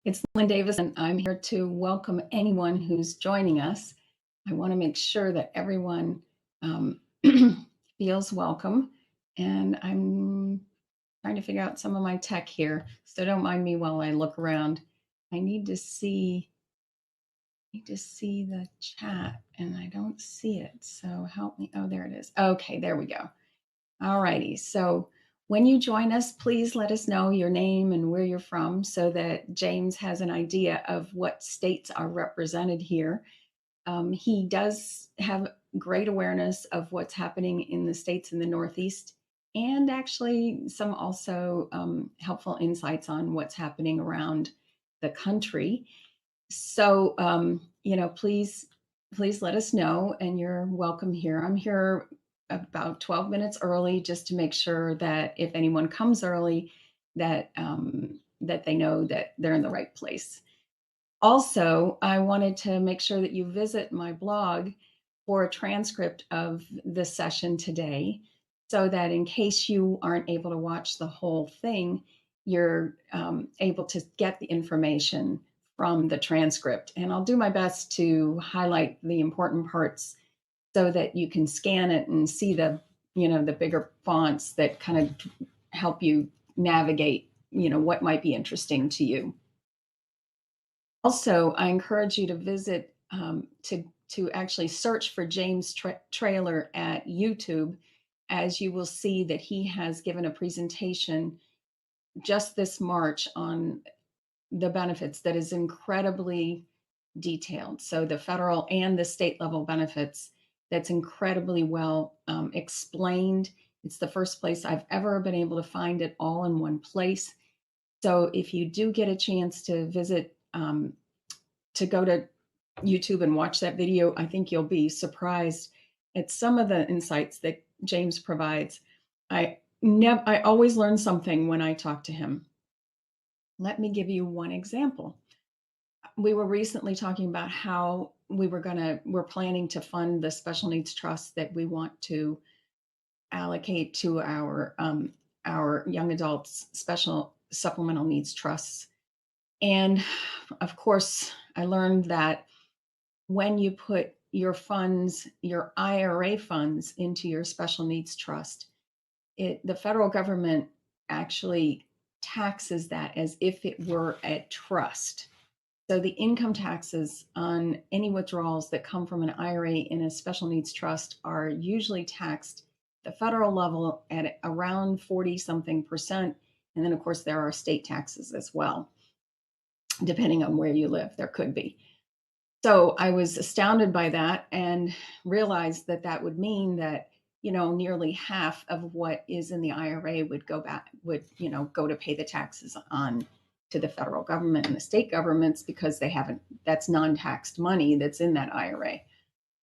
It's Lynn Davis, and I'm here to welcome anyone who's joining us. I want to make sure that everyone um, feels welcome, and I'm trying to figure out some of my tech here, so don't mind me while I look around. I need to see the chat, and I don't see it, so help me. Oh, there it is. Okay, there we go. All righty. So when you join us, please let us know your name and where you're from so that James has an idea of what states are represented here. He does have great awareness of what's happening in the states in the Northeast and actually some also helpful insights on what's happening around the country. So, please let us know, and you're welcome here. I'm here about 12 minutes early just to make sure that if anyone comes early, that they know that they're in the right place. Also, I wanted to make sure that you visit my blog for a transcript of the session today so that in case you aren't able to watch the whole thing, you're able to get the information from the transcript. And I'll do my best to highlight the important parts so that you can scan it and see the bigger fonts that kind of help you navigate, what might be interesting to you. Also, I encourage you to visit to actually search for James Trailer at YouTube, as you will see that he has given a presentation just this March on the benefits that is incredibly detailed. So the federal and the state level benefits, that's incredibly well explained. It's the first place I've ever been able to find it all in one place. So if you do get a chance to visit, to go to YouTube and watch that video, I think you'll be surprised at some of the insights that James provides. I always learn something when I talk to him. Let me give you one example. We were recently talking about how we're planning to fund the special needs trust that we want to allocate to our young adults special supplemental needs trusts. And of course, I learned that when you put your funds, your IRA funds, into your special needs trust, the federal government actually taxes that as if it were a trust. So the income taxes on any withdrawals that come from an IRA in a special needs trust are usually taxed at the federal level at around 40 something percent. And then, of course, there are state taxes as well, depending on where you live, there could be. So I was astounded by that and realized that that would mean that, nearly half of what is in the IRA would go to pay the taxes on to the federal government and the state governments because that's non-taxed money that's in that IRA.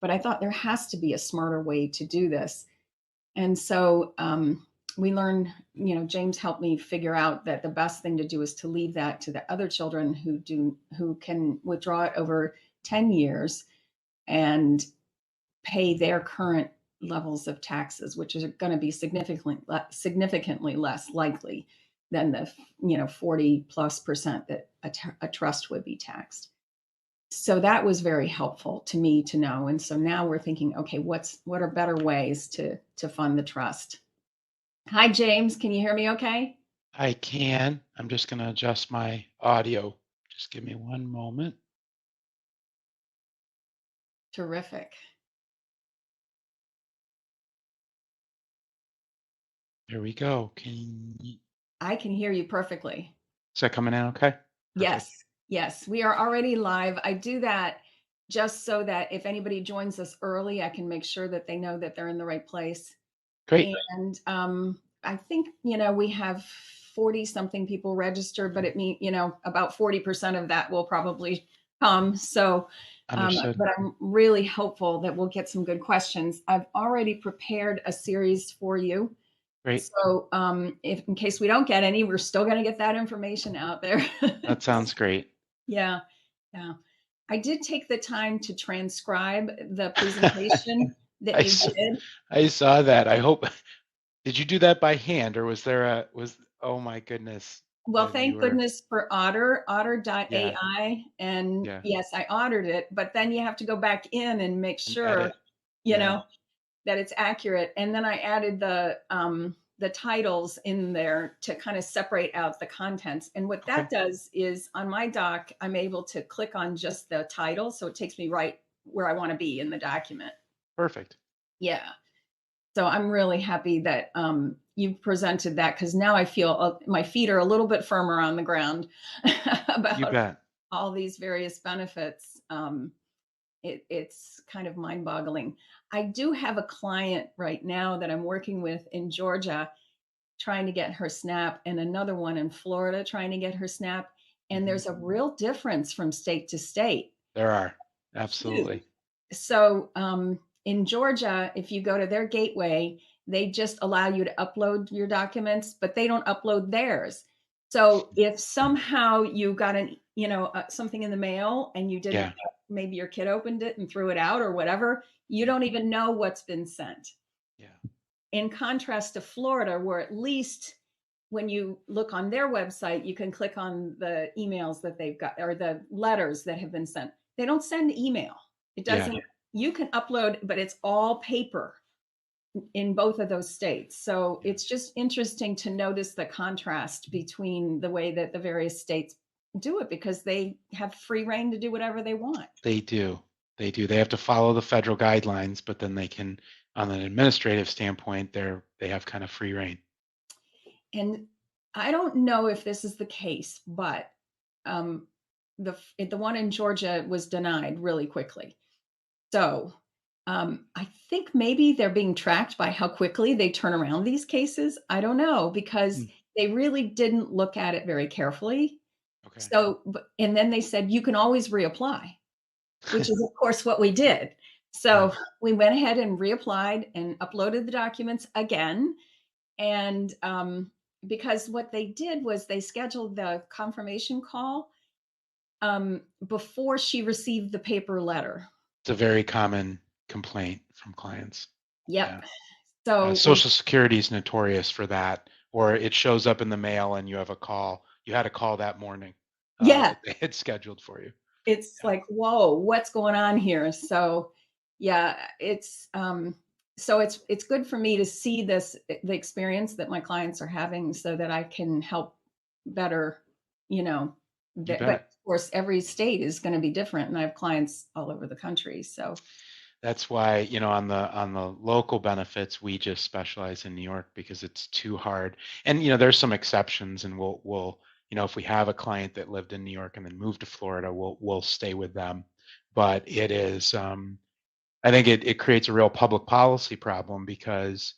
But I thought there has to be a smarter way to do this. And so we learned, James helped me figure out that the best thing to do is to leave that to the other children who can withdraw it over 10 years and pay their current levels of taxes, which are going to be significantly less likely than the 40+% that a trust would be taxed. So that was very helpful to me to know. And so now we're thinking, okay, what are better ways to fund the trust? Hi, James. Can you hear me okay? I can. I'm just going to adjust my audio. Just give me one moment. Terrific. There we go. I can hear you perfectly. Is that coming in okay? Perfect. Yes, we are already live. I do that just so that if anybody joins us early, I can make sure that they know that they're in the right place. Great. And I think, we have 40 something people registered, but it means, about 40% of that will probably come. So, Understood. but I'm really hopeful that we'll get some good questions. I've already prepared a series for you. Great. So if in case we don't get any, we're still going to get that information out there. That sounds great. Yeah. I did take the time to transcribe the presentation that I, you s- did. I saw that. I hope. Did you do that by hand or was there oh my goodness. Well, when you thank were goodness for Otter, yeah, Otter.ai, and yeah, yes, I ordered it, but then you have to go back in and make and sure, edit. you Yeah. know, that it's accurate. And then I added the titles in there to kind of separate out the contents. And what Okay. that does is on my doc, I'm able to click on just the title, so it takes me right where I want to be in the document. Perfect. Yeah. So I'm really happy that you presented that because now I feel my feet are a little bit firmer on the ground You about bet. all these various benefits. It's kind of mind boggling. I do have a client right now that I'm working with in Georgia trying to get her SNAP, and another one in Florida trying to get her SNAP. And Mhm. there's a real difference from state to state. There are. Huge. Absolutely. So in Georgia, if you go to their gateway, they just allow you to upload your documents, but they don't upload theirs. So if somehow you got something in the mail and you didn't, Yeah, maybe your kid opened it and threw it out or whatever, you yeah, don't even know what's been sent. yeah. In contrast to Florida, where at least when you look on their website, you can click on the emails that they've got or the letters that have been sent. They don't send email. It Yeah. doesn't, you can upload, but it's all paper in both of those states. So Yeah. it's just interesting to notice the contrast between the way that the various states do it because they have free reign to do whatever they want. They do. They do. They have to follow the federal guidelines, but then they can, on an administrative standpoint, they have kind of free reign. And I don't know if this is the case, but um, the one in Georgia was denied really quickly. So I think maybe they're being tracked by how quickly they turn around these cases. I don't know because Mm, they really didn't look at it very carefully. okay. So, and then they said you can always reapply, which is of course what we did. So Right. we went ahead and reapplied and uploaded the documents again. And because what they did was they scheduled the confirmation call before she received the paper letter. It's a very common complaint from clients. Yeah. Yep. So we, Social Security is notorious for that, or it shows up in the mail and you have a call. You had a call that morning yeah, that they had scheduled for you. it's Yeah. like, whoa, what's going on here? So yeah, it's good for me to see the experience that my clients are having so that I can help better, you know, You but bet. of course every state is going to be different and I have clients all over the country. So That's why, on the local benefits, we just specialize in New York because it's too hard. And there's some exceptions, and we'll if we have a client that lived in New York and then moved to Florida, we'll stay with them. But it is, I think it creates a real public policy problem because,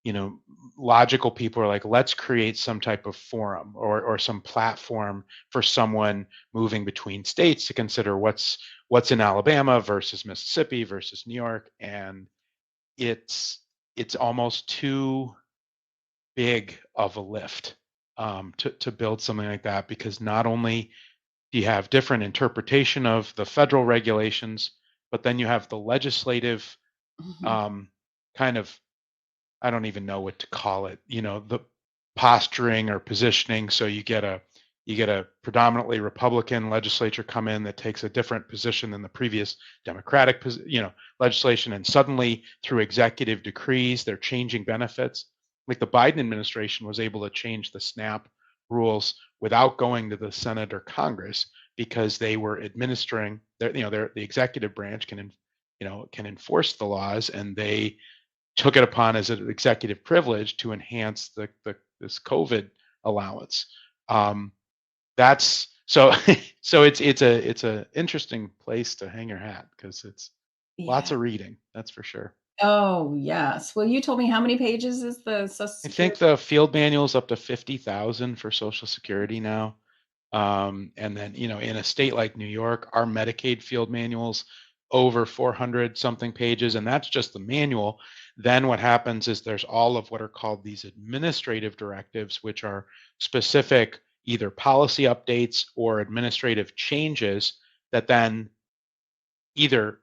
you know, logical people are like, let's create some type of forum or some platform for someone moving between states to consider what's in Alabama versus Mississippi versus New York. And it's almost too big of a lift to build something like that because not only do you have different interpretation of the federal regulations, but then you have the legislative mhm. um, kind of I don't even know what to call it, the posturing or positioning. So you get a predominantly Republican legislature come in that takes a different position than the previous Democratic, legislation, and suddenly through executive decrees they're changing benefits. Like the Biden administration was able to change the SNAP rules without going to the Senate or Congress because they were administering the executive branch can enforce the laws, and they took it upon as an executive privilege to enhance this COVID allowance. Um, that's so so it's a interesting place to hang your hat because it's lots Yeah. of reading. That's for sure. Oh, yes. Well, you told me how many pages is the Social I think Security? the field manual's up to 50,000 for Social Security now. And then, in a state like New York, our Medicaid field manuals over 400 something pages, and that's just the manual. Then what happens is there's all of what are called these administrative directives, which are specific either policy updates or administrative changes that then either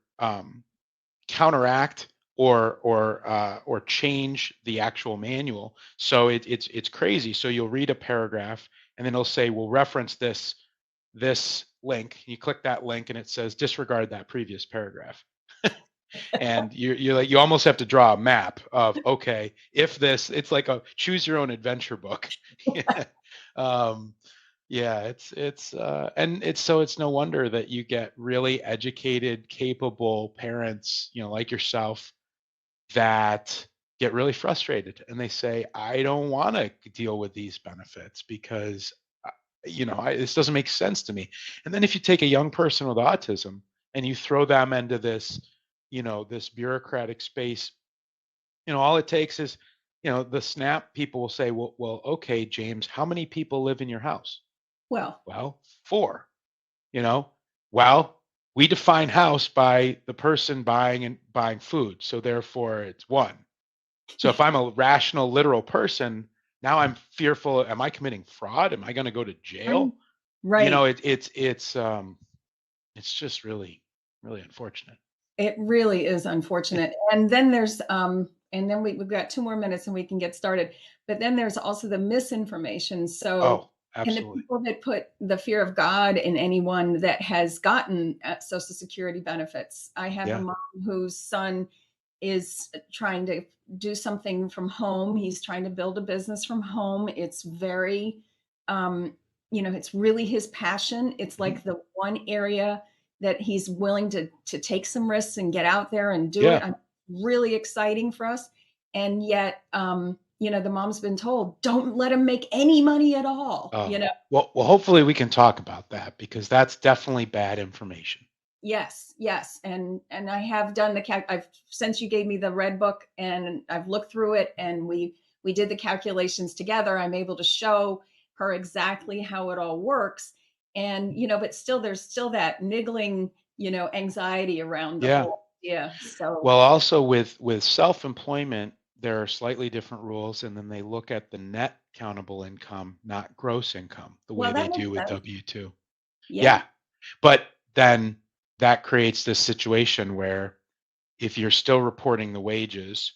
counteract or change the actual manual. So it's crazy. So you'll read a paragraph and then it'll say, "We'll reference this link." You click that link, and it says, "Disregard that previous paragraph." And you're like, you almost have to draw a map of, okay, if this, it's like a choose your own adventure book. um, yeah, and it's no wonder that you get really educated, capable parents, like yourself, that get really frustrated and they say, I don't want to deal with these benefits because this doesn't make sense to me. And then if you take a young person with autism and you throw them into this bureaucratic space, all it takes is, the SNAP people will say, well, okay, James, how many people live in your house? Well, Well, four. You know, well, we define house by the person buying food, so therefore it's one. So if I'm a rational, literal person, now I'm fearful. Am I committing fraud? Am I going to go to right. jail? Right. It's just really, really unfortunate. It really is unfortunate. And then we've got 2 more minutes and we can get started. But then there's also the misinformation. So, Oh, and the absolutely. people that put the fear of God in anyone that has gotten Social Security benefits. I have a Yeah. mom whose son is trying to do something from home. He's trying to build a business from home. It's very, um, it's really his passion. It's Mhm. like the one area that he's willing to take some risks and get out there and do it. Yeah. I'm really exciting for us. And yet, the mom's been told, don't let him make any money at all. Oh, well, hopefully we can talk about that because that's definitely bad information. Yes, yes, and I have done the I've since you gave me the red book and I've looked through it and we did the calculations together. I'm able to show her exactly how it all works. And but still there's still that niggling, anxiety around the Yeah. whole idea. So Well, also with self-employment, there are slightly different rules, and then they look at the net countable income, not gross income, the way well, they that makes do with sense. W-2. Yeah, Yeah, but then that creates this situation where if you're still reporting the wages,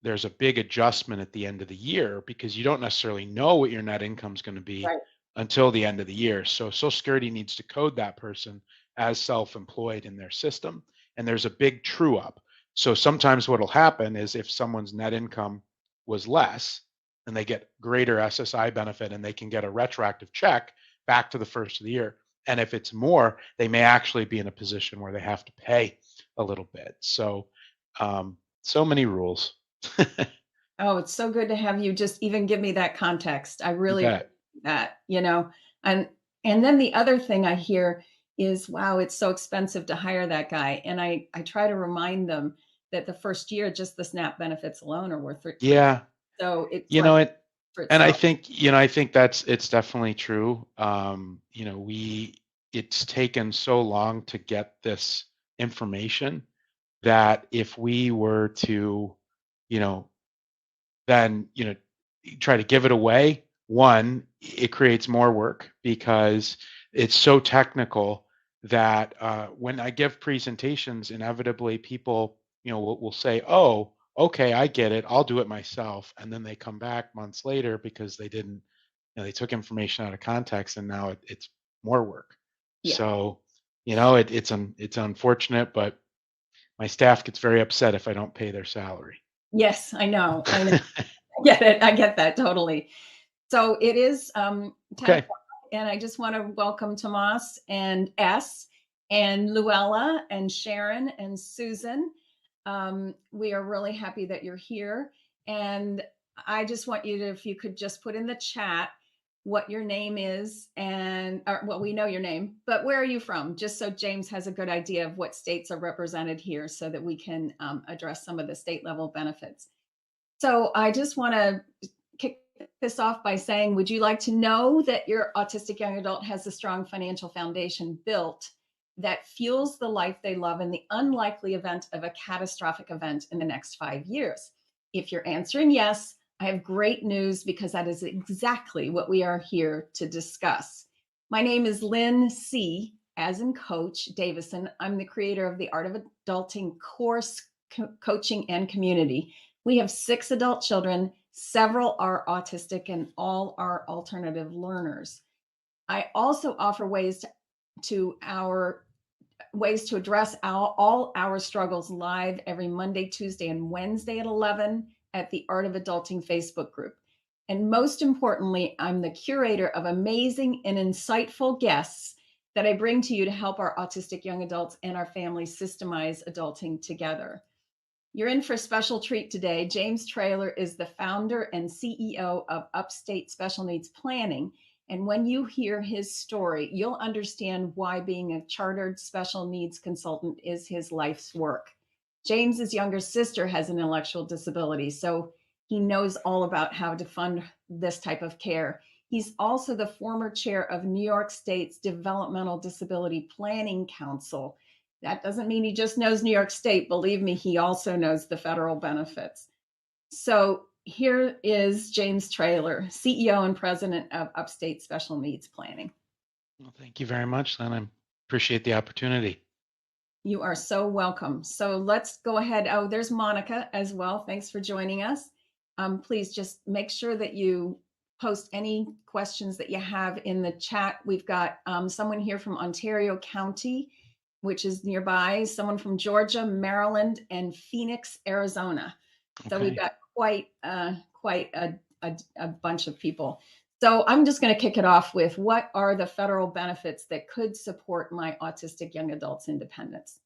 there's a big adjustment at the end of the year because you don't necessarily know what your net income is going to be right. until the end of the year. So Social Security needs to code that person as self-employed in their system, and there's a big true up. So sometimes what'll happen is if someone's net income was less and they get greater SSI benefit and they can get a retroactive check back to the first of the year. And if it's more, they may actually be in a position where they have to pay a little bit. So many rules. Oh, it's so good to have you just even give me that context. I You really bet. appreciate that. And and then the other thing I hear is, wow, it's so expensive to hire that guy. And I try to remind them that the first year, just the SNAP benefits alone are worth three. Yeah, So it's you like know it, for and I itself. think I think that's it's definitely true. We it's taken so long to get this information that if we were to, you know, then try to give it away, one, it creates more work because it's so technical that when I give presentations, inevitably people will say, oh, okay, I get it, I'll do it myself, and then they come back months later because they didn't, they took information out of context, and now it's more work. Yeah. So it's unfortunate, but my staff gets very upset if I don't pay their salary. Yes, I know. I know. I get it. I get that totally. So it is 10 Okay. o'clock, and I just want to welcome Tomas and S and Luella and Sharon and Susan. We are really happy that you're here. And I just want you to, if you could just put in the chat what your name is and, well, we know your name, but where are you from? Just so James has a good idea of what states are represented here so that we can address some of the state level benefits. So I just want to kick this off by saying, would you like to know that your autistic young adult has a strong financial foundation built that fuels the life they love in the unlikely event of a catastrophic event in the next 5 years? If you're answering yes, I have great news because that is exactly what we are here to discuss. My name is Lynn C., as in Coach Davison. I'm the creator of the Art of Adulting course, coaching, and community. We have 6 adult children, Several are autistic and all are alternative learners. I also offer to our ways to address all our struggles live every Monday, Tuesday, and Wednesday at 11 at the Art of Adulting Facebook group. And most importantly, I'm the curator of amazing and insightful guests that I bring to you to help our autistic young adults and our families systemize adulting together. You're in for a special treat today. James Traylor is the founder and CEO of Upstate Special Needs Planning. And when you hear his story, you'll understand why being a chartered special needs consultant is his life's work. James's younger sister has an intellectual disability, so he knows all about how to fund this type of care. He's also the former chair of New York State's Developmental Disability Planning Council. That doesn't mean he just knows New York State. Believe me, he also knows the federal benefits. So here is James Traylor, CEO and president of Upstate Special Needs Planning. Well, thank you very much, Len. I appreciate the opportunity. You are so welcome. So let's go ahead. Oh, there's Monica as well. Thanks for joining us. Please just make sure that you post any questions that you have in the chat. We've got someone here from Ontario County, which is nearby, someone from Georgia, Maryland, and Phoenix, Arizona. So we've got quite a bunch of people. So I'm just going to kick it off with, what are the federal benefits that could support my autistic young adult's independence?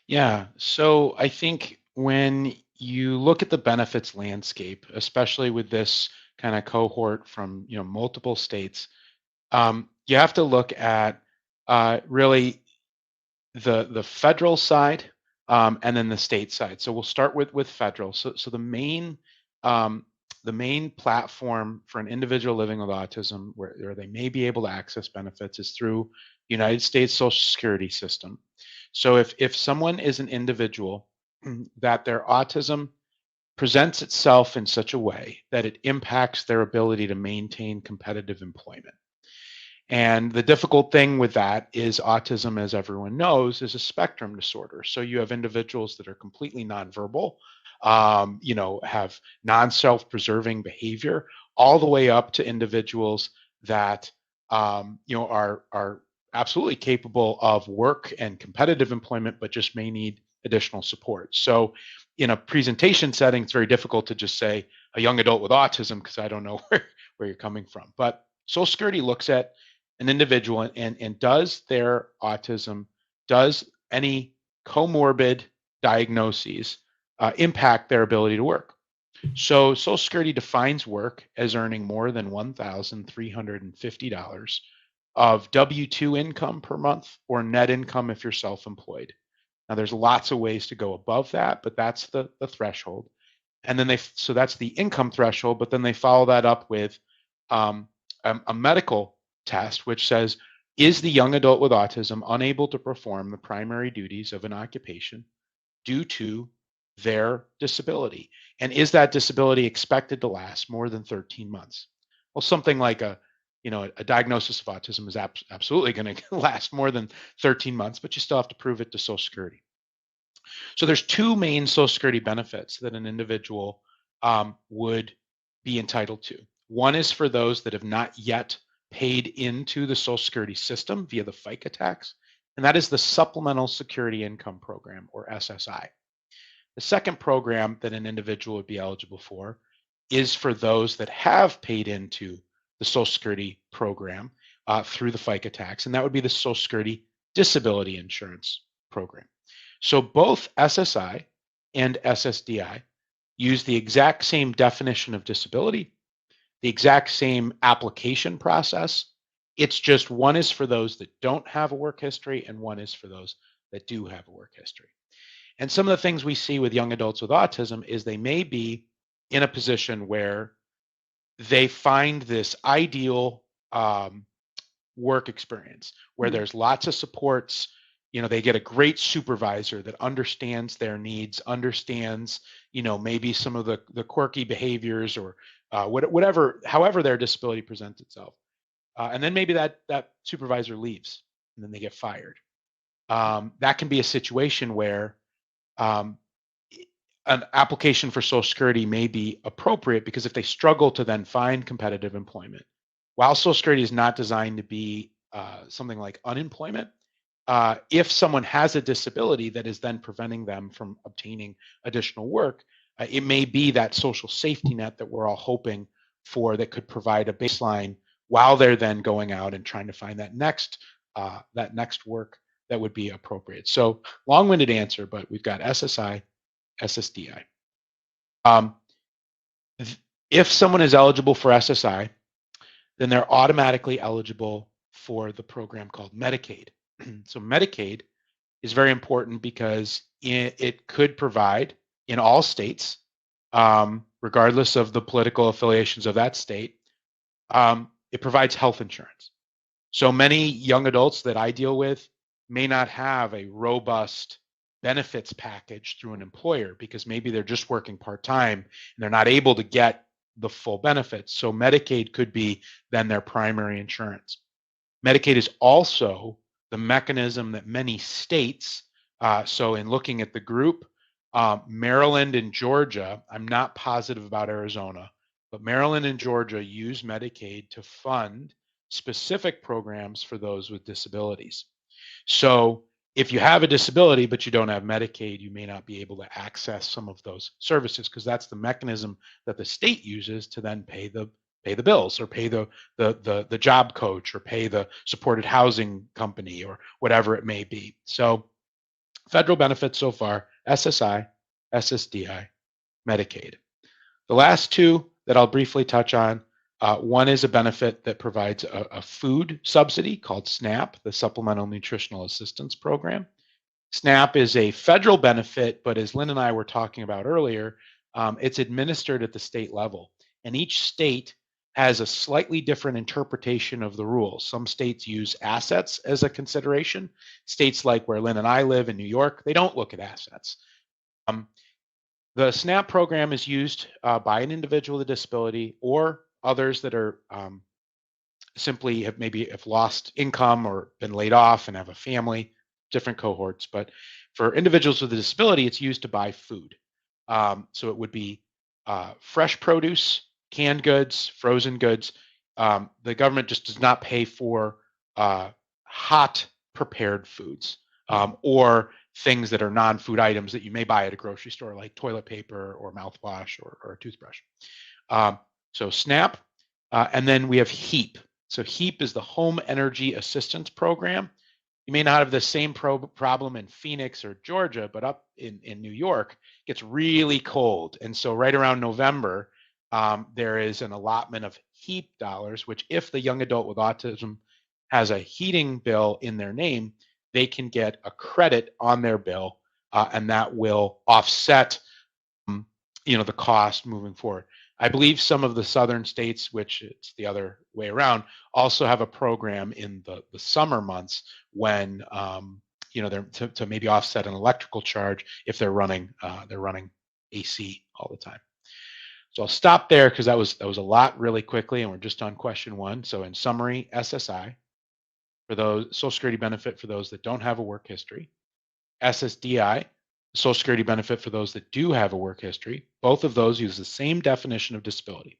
Yeah. So I think when you look at the benefits landscape, especially with this kind of cohort from multiple states, you have to look at really the federal side, and then the state side. So we'll start with federal. So the main platform for an individual living with autism where they may be able to access benefits is through the United States Social Security system. So if someone is an individual that their autism presents itself in such a way that it impacts their ability to maintain competitive employment. And the difficult thing with that is autism, as everyone knows, is a spectrum disorder. So you have individuals that are completely nonverbal, have non-self-preserving behavior, all the way up to individuals that are absolutely capable of work and competitive employment, but just may need additional support. So in a presentation setting, it's very difficult to just say a young adult with autism because I don't know where you're coming from. But Social Security looks at an individual and does their autism, does any comorbid diagnoses impact their ability to work. So Social Security defines work as earning more than $1,350 of W-2 income per month or net income if you're self-employed. Now there's lots of ways to go above that, but that's the threshold. And then so that's the income threshold, but then they follow that up with a medical test, which says, is the young adult with autism unable to perform the primary duties of an occupation due to their disability? And is that disability expected to last more than 13 months? Well, something like a diagnosis of autism is absolutely going to last more than 13 months, but you still have to prove it to Social Security. So there's two main Social Security benefits that an individual would be entitled to. One is for those that have not yet paid into the Social Security system via the FICA tax, and that is the Supplemental Security Income Program, or SSI. The second program that an individual would be eligible for is for those that have paid into the Social Security program through the FICA tax, and that would be the Social Security Disability Insurance Program. So both SSI and SSDI use the exact same definition of disability, the exact same application process. It's just one is for those that don't have a work history and one is for those that do have a work history. And some of the things we see with young adults with autism is they may be in a position where they find this ideal work experience where there's lots of supports. They get a great supervisor that understands their needs, understands maybe some of the quirky behaviors or however their disability presents itself, and then maybe that supervisor leaves and then they get fired. That can be a situation where an application for Social Security may be appropriate because if they struggle to then find competitive employment, while Social Security is not designed to be something like unemployment, if someone has a disability that is then preventing them from obtaining additional work, it may be that social safety net that we're all hoping for that could provide a baseline while they're then going out and trying to find that next work that would be appropriate. So long-winded answer, but we've got SSI, SSDI. Um, if someone is eligible for SSI, then they're automatically eligible for the program called Medicaid. So Medicaid is very important because it could provide in all states, regardless of the political affiliations of that state, it provides health insurance. So many young adults that I deal with may not have a robust benefits package through an employer because maybe they're just working part time and they're not able to get the full benefits. So Medicaid could be then their primary insurance. Medicaid is also the mechanism that many states, so in looking at the group, Maryland and Georgia, I'm not positive about Arizona, but Maryland and Georgia use Medicaid to fund specific programs for those with disabilities. So if you have a disability but you don't have Medicaid, you may not be able to access some of those services because that's the mechanism that the state uses to then pay the bills or pay the job coach or pay the supported housing company or whatever it may be. So federal benefits so far: SSI, SSDI, Medicaid. The last two that I'll briefly touch on, one is a benefit that provides a food subsidy called SNAP, the Supplemental Nutritional Assistance Program. SNAP is a federal benefit, but as Lynn and I were talking about earlier, it's administered at the state level. And each state has a slightly different interpretation of the rules. Some states use assets as a consideration. States like where Lynn and I live in New York, they don't look at assets. Um, the SNAP program is used by an individual with a disability or others that are simply have maybe have lost income or been laid off and have a family, different cohorts. But for individuals with a disability, it's used to buy food. So it would be fresh produce, canned goods, frozen goods. The government just does not pay for hot prepared foods or things that are non-food items that you may buy at a grocery store, like toilet paper or mouthwash or a toothbrush. Um, so SNAP, and then we have HEAP. So HEAP is the Home Energy Assistance Program. You may not have the same problem in Phoenix or Georgia, but up in New York, it gets really cold. And so right around November, there is an allotment of HEAP dollars, which if the young adult with autism has a heating bill in their name, they can get a credit on their bill, and that will offset um, the cost moving forward. I believe some of the southern states, which it's the other way around, also have a program in the summer months when they're to maybe offset an electrical charge if they're running AC all the time. So I'll stop there because that was a lot really quickly, and we're just on question one. So in summary, SSI for those Social Security benefit for those that don't have a work history. SSDI, Social Security benefit for those that do have a work history. Both of those use the same definition of disability.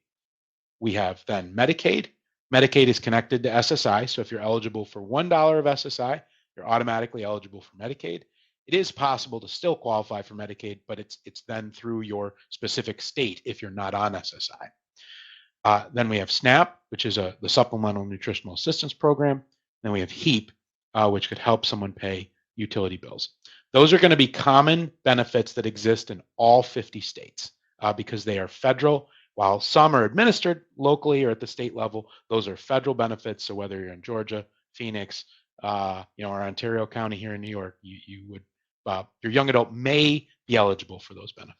We have then Medicaid. Medicaid is connected to SSI. So if you're eligible for $1 of SSI, you're automatically eligible for Medicaid. It is possible to still qualify for Medicaid, but it's then through your specific state if you're not on SSI. Then we have SNAP, which is the Supplemental Nutritional Assistance Program. Then we have HEAP, which could help someone pay utility bills. Those are going to be common benefits that exist in all 50 states because they are federal. While some are administered locally or at the state level, those are federal benefits. So whether you're in Georgia, Phoenix, or Ontario County here in New York, you would your young adult may be eligible for those benefits.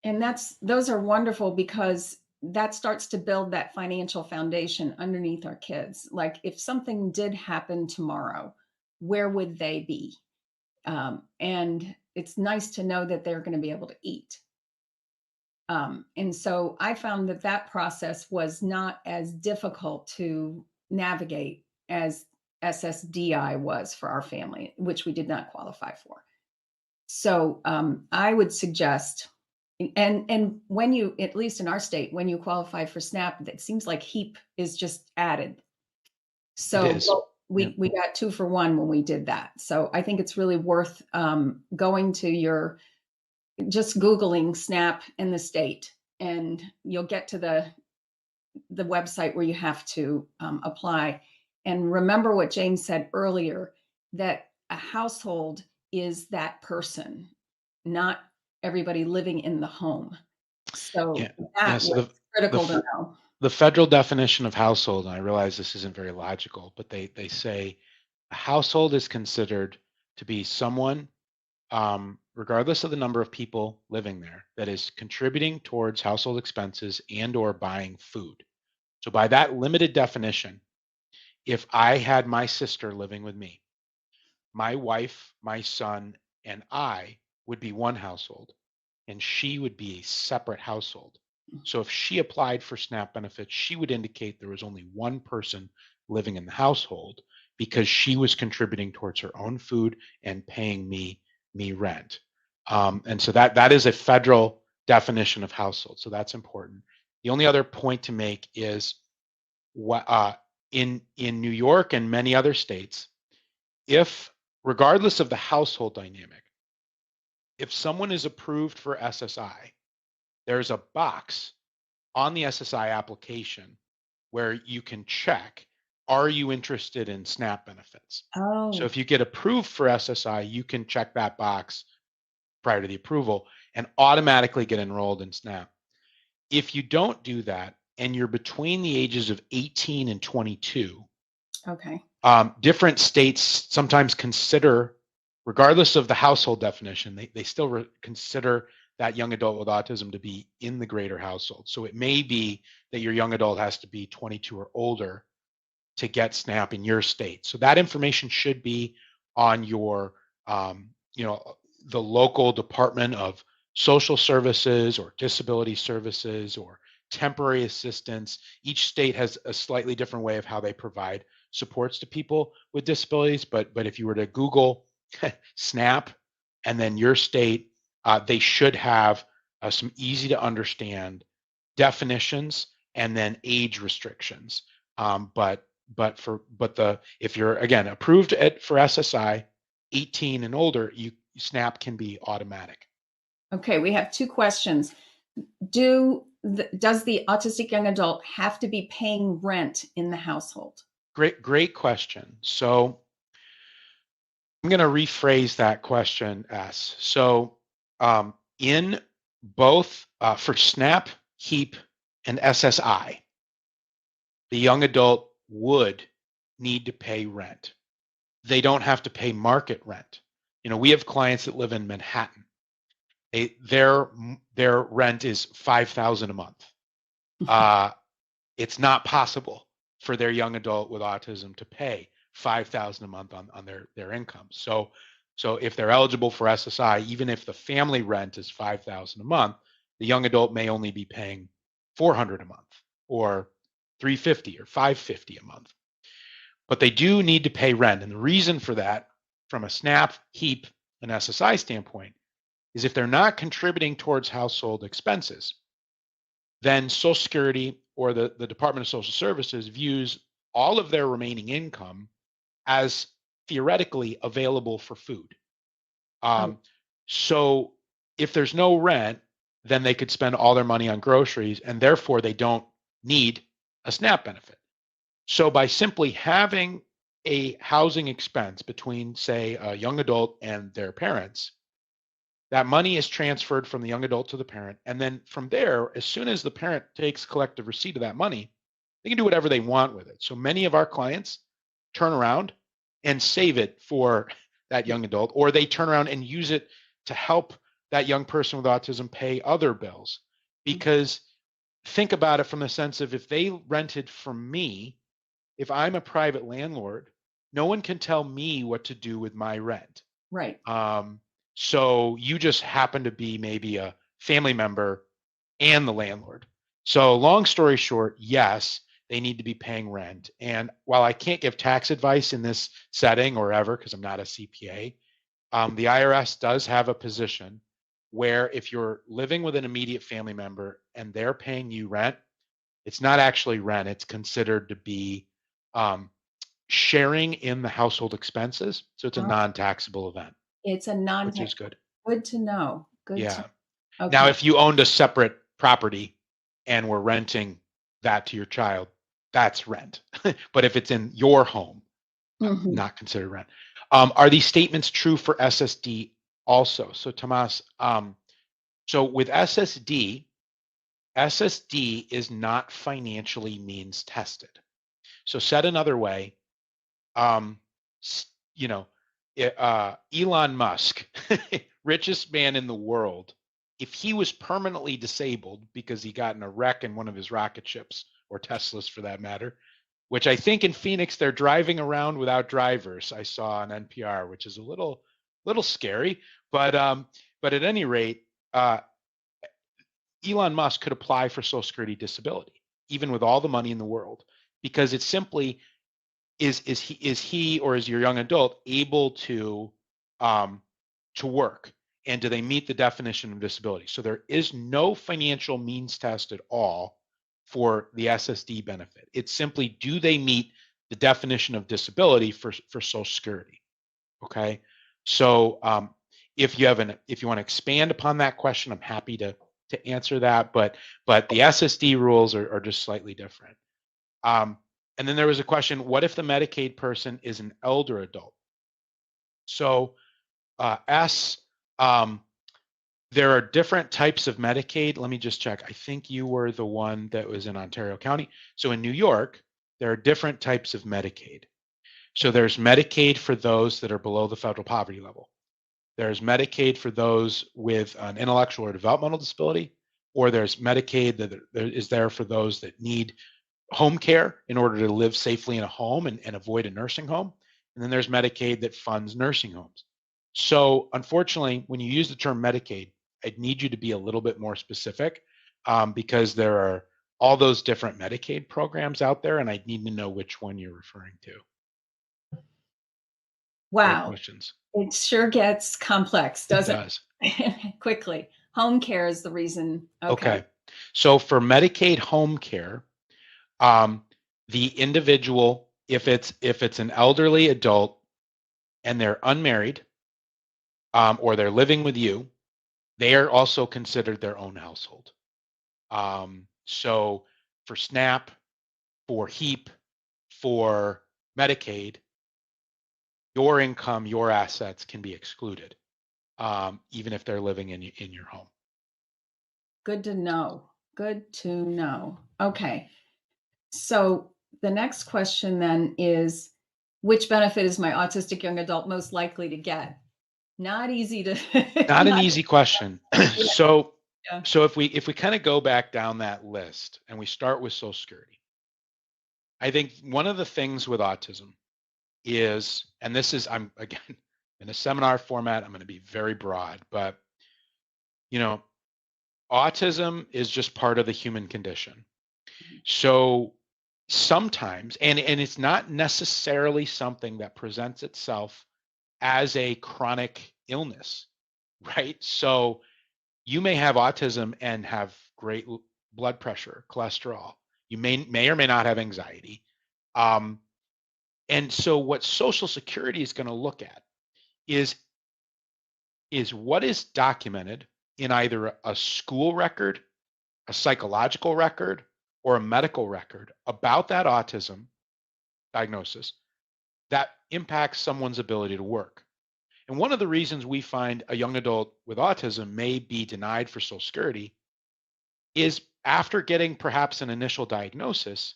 And those are wonderful because that starts to build that financial foundation underneath our kids. Like if something did happen tomorrow, where would they be? And it's nice to know that they're going to be able to eat. And so I found that process was not as difficult to navigate as SSDI was for our family, which we did not qualify for. So I would suggest, and when you, at least in our state, when you qualify for SNAP, it seems like HEAP is just added. It So is. Yeah. we got 2 for 1 when we did that. So I think it's really worth going to your, just Googling SNAP in the state, and you'll get to the website where you have to apply. And remember what James said earlier, that a household is that person, not everybody living in the home. Yeah. So Yeah. that So was the critical to f- know. the federal definition of household, and I realize this isn't very logical, but they say a household is considered to be someone, regardless of the number of people living there, that is contributing towards household expenses and or buying food. So by that limited definition, if I had my sister living with me, my wife, my son, and I would be one household, and she would be a separate household. So if she applied for SNAP benefits, she would indicate there was only one person living in the household because she was contributing towards her own food and paying me rent. And so that is a federal definition of household. So that's important. The only other point to make is what in New York and many other states, if regardless of the household dynamic, if someone is approved for SSI, there's a box on the SSI application where you can check, are you interested in SNAP benefits? So Oh, if you get approved for SSI, you can check that box prior to the approval and automatically get enrolled in SNAP. If you don't do that and you're between the ages of 18 and 22, okay. different states sometimes consider, regardless of the household definition, they still consider that young adult with autism to be in the greater household. So it may be that your young adult has to be 22 or older to get SNAP in your state. So that information should be on your, you know, the local Department of Social Services or Disability Services or temporary assistance. Each state has a slightly different way of how they provide supports to people with disabilities. But if you were to Google SNAP and then your state, they should have some easy to understand definitions and then age restrictions. But the if you're again approved for SSI 18 and older, you SNAP can be automatic. Okay, we have 2 questions. Does the autistic young adult have to be paying rent in the household? Great question. So I'm going to rephrase that question S. So in both for SNAP, HEAP, and SSI, the young adult would need to pay rent. They don't have to pay market rent. You know, we have clients that live in Manhattan. Their rent is 5,000 a month. Uh, it's not possible for their young adult with autism to pay 5,000 a month on their income. So if they're eligible for SSI, even if the family rent is 5,000 a month, the young adult may only be paying 400 a month or 350 or 550 a month. But they do need to pay rent, and the reason for that, from a SNAP, HEAP, and SSI standpoint, is if they're not contributing towards household expenses, then Social Security or the Department of Social Services views all of their remaining income as theoretically available for food. Oh, Um, so if there's no rent, then they could spend all their money on groceries and therefore they don't need a SNAP benefit. So by simply having a housing expense between, say, a young adult and their parents, that money is transferred from the young adult to the parent. And then from there, as soon as the parent takes collective receipt of that money, they can do whatever they want with it. So many of our clients turn around and save it for that young adult, or they turn around and use it to help that young person with autism pay other bills. Because think about it from the sense of if they rented from me, if I'm a private landlord, no one can tell me what to do with my rent. right. Um, so you just happen to be maybe a family member and the landlord. So long story short, yes, they need to be paying rent. And while I can't give tax advice in this setting or ever, because I'm not a CPA, The IRS does have a position where if you're living with an immediate family member and they're paying you rent, it's not actually rent. It's considered to be um, sharing in the household expenses. So it's a Oh, non-taxable event, it's a which non-tax. is good. Good to know. Good to Yeah. Now, okay. if you owned a separate property and were renting that to your child, that's rent. But if it's in your home, Mhm. not considered rent. Are these statements true for SSD also? So, Tomas, so with SSD, SSD is not financially means tested. So, said another way, um, you know, Elon Musk, richest man in the world, if he was permanently disabled because he got in a wreck in one of his rocket ships or Teslas for that matter, which I think in Phoenix they're driving around without drivers. I saw on NPR, which is a little scary, but at any rate, Elon Musk could apply for Social Security disability, even with all the money in the world, because it's simply is he or is your young adult able um, to work, and do they meet the definition of disability? So there is no financial means test at all for the SSD benefit. It's simply, do they meet the definition of disability for Social Security? Okay, so if you want to expand upon that question, I'm happy to answer that, but the SSD rules are just slightly different. Um, and then there was a question, what if the Medicaid person is an elder adult? So, S, um, there are different types of Medicaid. Let me just check. I think you were the one that was in Ontario County. So in New York, there are different types of Medicaid. So there's Medicaid for those that are below the federal poverty level. There's Medicaid for those with an intellectual or developmental disability, or there's Medicaid that is there for those that need home care in order to live safely in a home and avoid a nursing home. And then there's Medicaid that funds nursing homes. So, unfortunately, when you use the term Medicaid, I'd need you to be a little bit more specific because there are all those different Medicaid programs out there, and I'd need to know which one you're referring to. Great Wow. questions. It sure gets complex, It doesn't does. it? Quickly. Home care is the reason. Okay. Okay. So, for Medicaid home care, um, the individual, if it's an elderly adult and they're unmarried, or they're living with you, they are also considered their own household. So for SNAP, for HEAP, for Medicaid, your income, your assets can be excluded, even if they're living in your home. Good to know. Good to know. Okay. So the next question then is, which benefit is my autistic young adult most likely to get? Not easy to Not an not easy question. yeah, so yeah. so if we kind of go back down that list and we start with Social Security, I think one of the things with autism is, and this is, I'm again in a seminar format, I'm going to be very broad, but you know, autism is just part of the human condition. So sometimes, and it's not necessarily something that presents itself as a chronic illness, right? So you may have autism and have great blood pressure, cholesterol. You may or may not have anxiety. Um, and so what Social Security is going to look at is is what is documented in either a school record, a psychological record, or a medical record about that autism diagnosis that impacts someone's ability to work. And one of the reasons we find a young adult with autism may be denied for Social Security is after getting perhaps an initial diagnosis,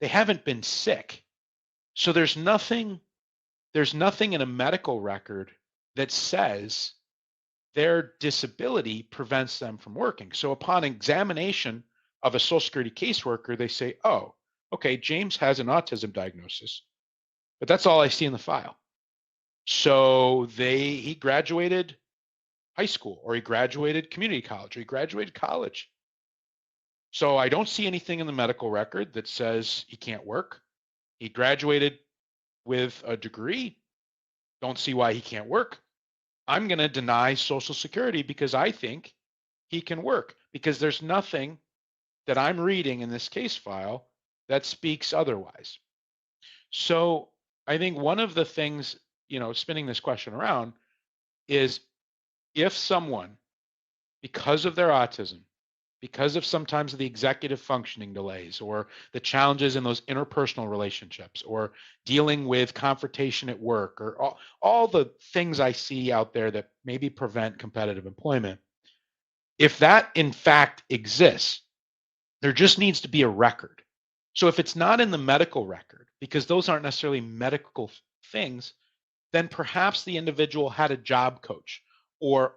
they haven't been sick. So there's nothing in a medical record that says their disability prevents them from working. So upon examination of a Social Security caseworker, they say, oh, okay, James has an autism diagnosis, but that's all I see in the file. So he graduated high school, or he graduated community college, or he graduated college. So I don't see anything in the medical record that says he can't work. He graduated with a degree. Don't see why he can't work. I'm going to deny Social Security because I think he can work, because there's nothing that I'm reading in this case file that speaks otherwise. So I think one of the things, spinning this question around is, if someone, because of their autism, because of sometimes the executive functioning delays or the challenges in those interpersonal relationships or dealing with confrontation at work or all the things I see out there that maybe prevent competitive employment, if that in fact exists, there just needs to be a record. So if it's not in the medical record, because those aren't necessarily medical things, then perhaps the individual had a job coach or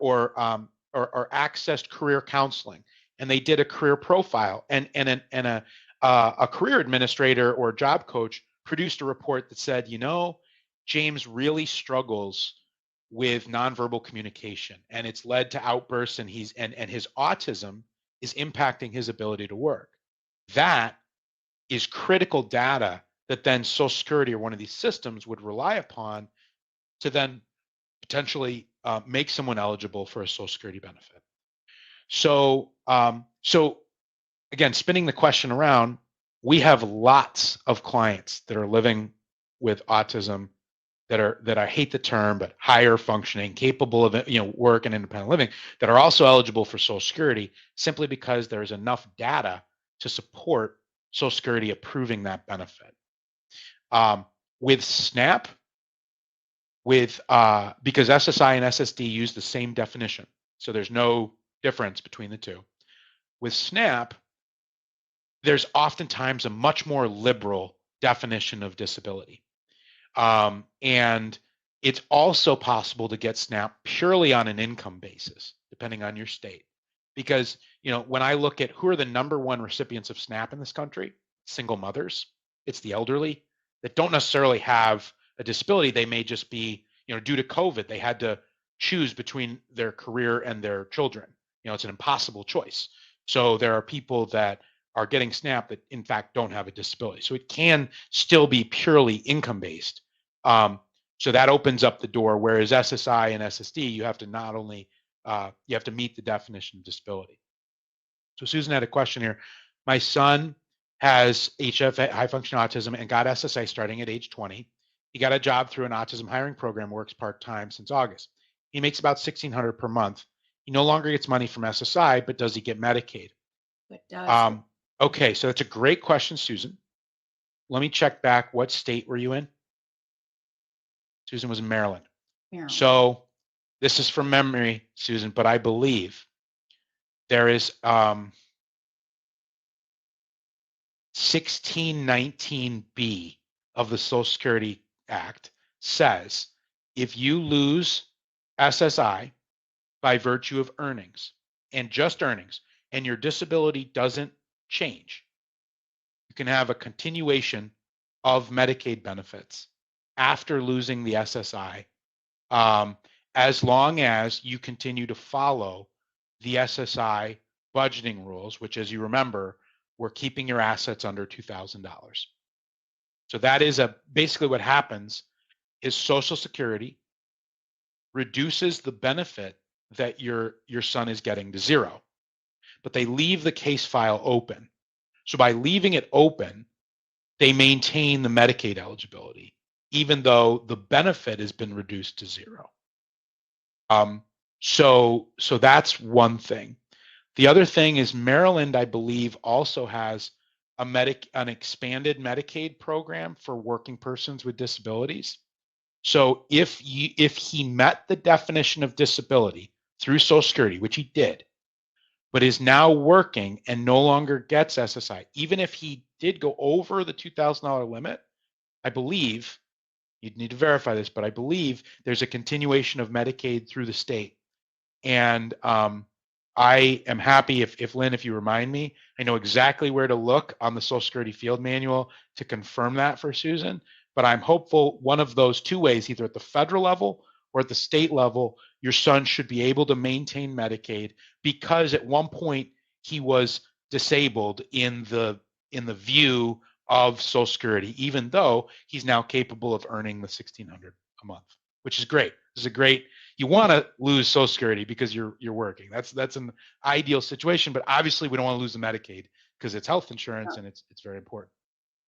accessed career counseling, and they did a career profile, and a career administrator or job coach produced a report that said, James really struggles with nonverbal communication, and it's led to outbursts, and his autism is impacting his ability to work. That is critical data that then Social Security or one of these systems would rely upon to then potentially make someone eligible for a Social Security benefit. So again, spinning the question around, we have lots of clients that are living with autism that I hate the term, but higher functioning, capable of work and independent living, that are also eligible for Social Security, simply because there's enough data to support Social Security approving that benefit. With SNAP, because SSI and SSD use the same definition, so there's no difference between the two. With SNAP, there's oftentimes a much more liberal definition of disability. And it's also possible to get SNAP purely on an income basis, depending on your state. Because, when I look at who are the number one recipients of SNAP in this country, single mothers, it's the elderly that don't necessarily have a disability. They may just be, due to COVID, they had to choose between their career and their children. It's an impossible choice. So there are people that are getting SNAP that in fact don't have a disability. So it can still be purely income based. So that opens up the door. Whereas SSI and SSD, you have to not only you have to meet the definition of disability. So Susan had a question here. My son has HF, high functioning autism, and got SSI starting at age 20. He got a job through an autism hiring program, works part-time since August. He makes about $1,600 per month. He no longer gets money from SSI, but does he get Medicaid? But does it? Okay, so that's a great question, Susan. Let me check back. What state were you in? Susan was in Maryland. Maryland. So this is from memory, Susan, but I believe there is 1619B of the Social Security Act says if you lose SSI by virtue of earnings and just earnings, and your disability doesn't change, you can have a continuation of Medicaid benefits after losing the SSI, as long as you continue to follow the SSI budgeting rules, which, as you remember, were keeping your assets under $2,000. So that is basically what happens is Social Security reduces the benefit that your son is getting to zero, but they leave the case file open. So by leaving it open, they maintain the Medicaid eligibility, even though the benefit has been reduced to zero. So that's one thing. The other thing is Maryland, I believe, also has an expanded Medicaid program for working persons with disabilities. So if he met the definition of disability through Social Security, which he did, but is now working and no longer gets SSI, even if he did go over the $2,000 limit, I believe, you'd need to verify this, but I believe there's a continuation of Medicaid through the state. And I am happy if Lynn, if you remind me, I know exactly where to look on the Social Security field manual to confirm that for Susan. But I'm hopeful one of those two ways, either at the federal level or at the state level, your son should be able to maintain Medicaid, because at one point he was disabled in the view of Social Security, even though he's now capable of earning the $1,600 a month, which is great. This is a great. You want to lose Social Security because you're working. That's an ideal situation, but obviously we don't want to lose the Medicaid because it's health insurance and it's very important.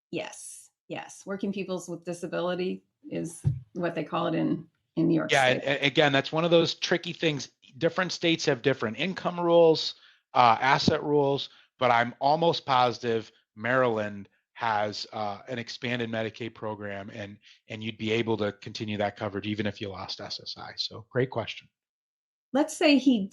Yes, yes. Working peoples with disability is what they call it in New York Yeah, State. and again, that's one of those tricky things. Different states have different income rules, asset rules, but I'm almost positive Maryland has an expanded Medicaid program, and you'd be able to continue that coverage even if you lost SSI. So, great question. Let's say he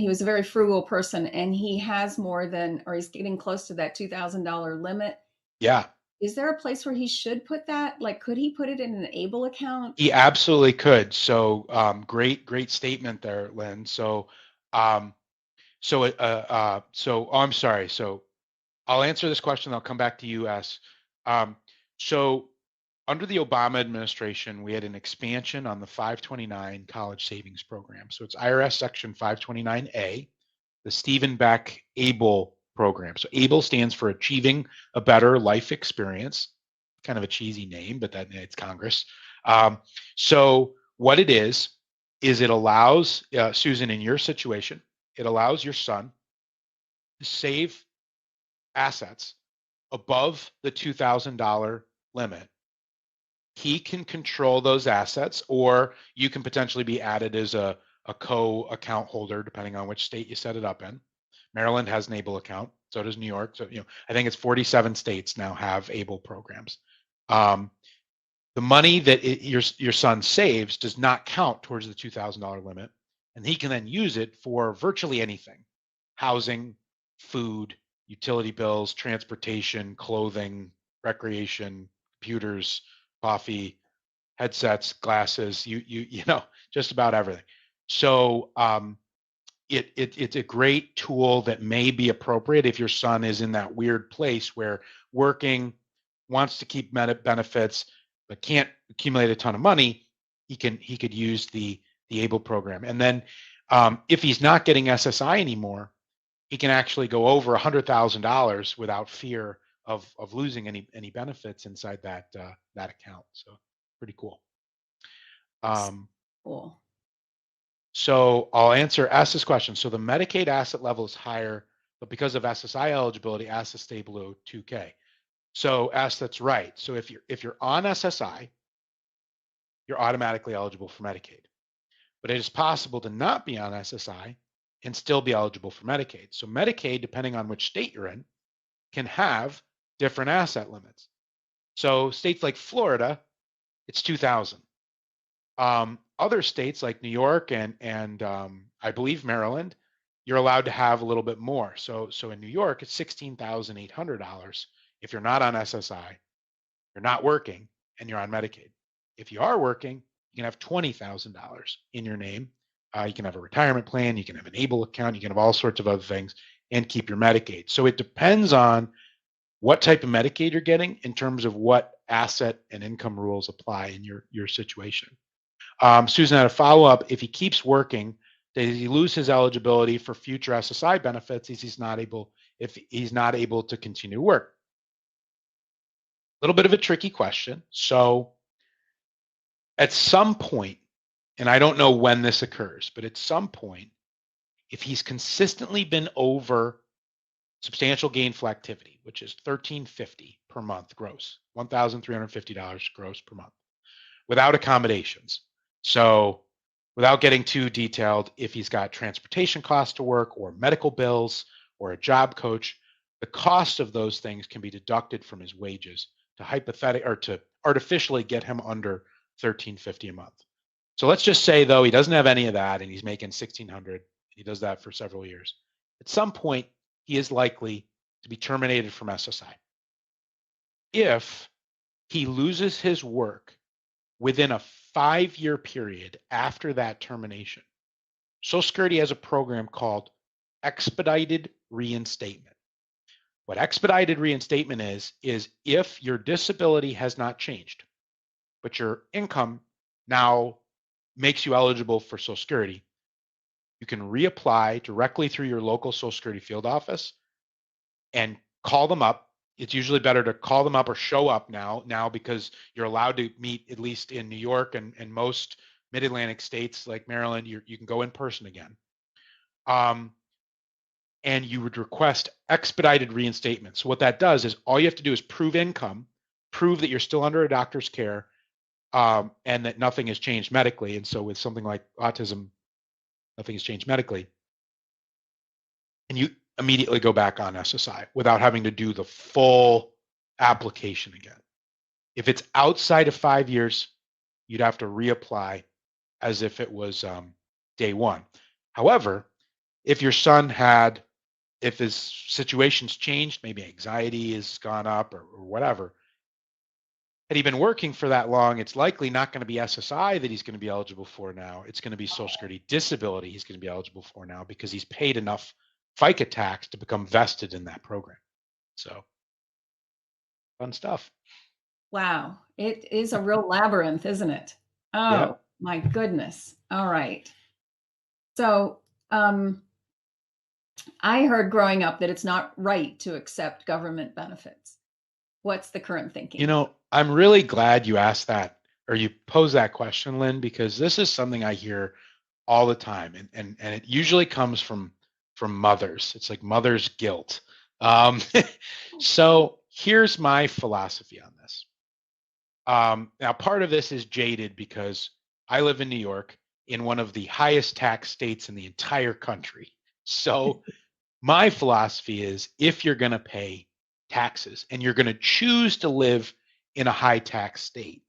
was a very frugal person and he has more than, or he's getting close to that $2,000 limit. Yeah, Is there a place where he should put that? Like, could he put it in an ABLE account? he absolutely could. So, great statement there, Lynn. Um, oh, I'm sorry. So, I'll answer this question. I'll come back to you, S. Um, so under the Obama administration, we had an expansion on the 529 college savings program. So it's IRS Section 529A, the Stephen Beck ABLE program. So ABLE stands for Achieving a Better Life Experience. Kind of a cheesy name, but that it's Congress. Um, so what it is it allows Susan, in your situation, it allows your son to save assets above the $2,000 limit. He can control those assets, or you can potentially be added as a co-account holder, depending on which state you set it up in. Maryland has an ABLE account, so does New York. So, I think it's 47 states now have ABLE programs. Um, the money that your son saves does not count towards the $2,000 limit, and he can then use it for virtually anything: housing, food, utility bills, transportation, clothing, recreation, computers, coffee, headsets, glasses, just about everything. So it's a great tool that may be appropriate if your son is in that weird place where working, wants to keep benefits, but can't accumulate a ton of money. He could use the ABLE program, and then if he's not getting SSI anymore, he can actually go over $100,000 without fear of losing any benefits inside that account. So pretty cool. Um, Cool. so I'll answer S's question. So the Medicaid asset level is higher, but because of SSI eligibility, assets stay below 2K. So S, that's right. So if you're on SSI, you're automatically eligible for Medicaid. But it is possible to not be on SSI and still be eligible for Medicaid. So Medicaid, depending on which state you're in, can have different asset limits. So states like Florida, it's 2,000. Other states like New York and I believe Maryland, you're allowed to have a little bit more. So in New York, it's $16,800 if you're not on SSI, you're not working, and you're on Medicaid. If you are working, you can have $20,000 in your name. You can have a retirement plan, you can have an ABLE account, you can have all sorts of other things, and keep your Medicaid. So it depends on what type of Medicaid you're getting in terms of what asset and income rules apply in your situation. Susan had a follow up. If he keeps working, does he lose his eligibility for future SSI benefits if he's not able to continue to work? A little bit of a tricky question. So at some point, and I don't know when this occurs, but at some point, if he's consistently been over substantial gainful activity, which is $1,350 per month gross, $1,350 gross per month, without accommodations. So without getting too detailed, if he's got transportation costs to work or medical bills or a job coach, the cost of those things can be deducted from his wages to artificially get him under $1,350 a month. So let's just say though he doesn't have any of that and he's making $1,600. He does that for several years. At some point, he is likely to be terminated from SSI. If he loses his work within a 5-year period after that termination, Social Security has a program called expedited reinstatement. What expedited reinstatement is if your disability has not changed, but your income now makes you eligible for Social Security, you can reapply directly through your local Social Security field office and call them up. It's usually better to call them up or show up now because you're allowed to meet, at least in New York and most Mid-Atlantic states like Maryland, you can go in person again. Um, and you would request expedited reinstatement. So what that does is all you have to do is prove income, prove that you're still under a doctor's care, and that nothing has changed medically. And so with something like autism, nothing has changed medically, and you immediately go back on SSI without having to do the full application again. If it's outside of 5 years, you'd have to reapply as if it was day one. However, if your son had, if his situation's changed, maybe anxiety has gone up or whatever, had he been working for that long, it's likely not going to be SSI that he's going to be eligible for now. It's going to be Social Security disability he's going to be eligible for now because he's paid enough FICA tax to become vested in that program. So fun stuff. Wow. It is a real labyrinth, isn't it? Yeah. Oh, my goodness. All right. So, I heard growing up that it's not right to accept government benefits. What's the current thinking? I'm really glad you asked that or you posed that question, Lynn, because this is something I hear all the time, and it usually comes from mothers. It's like mother's guilt. Um, so here's my philosophy on this. Now, part of this is jaded because I live in New York, in one of the highest tax states in the entire country. So my philosophy is if you're going to pay taxes and you're going to choose to live in a high tax state,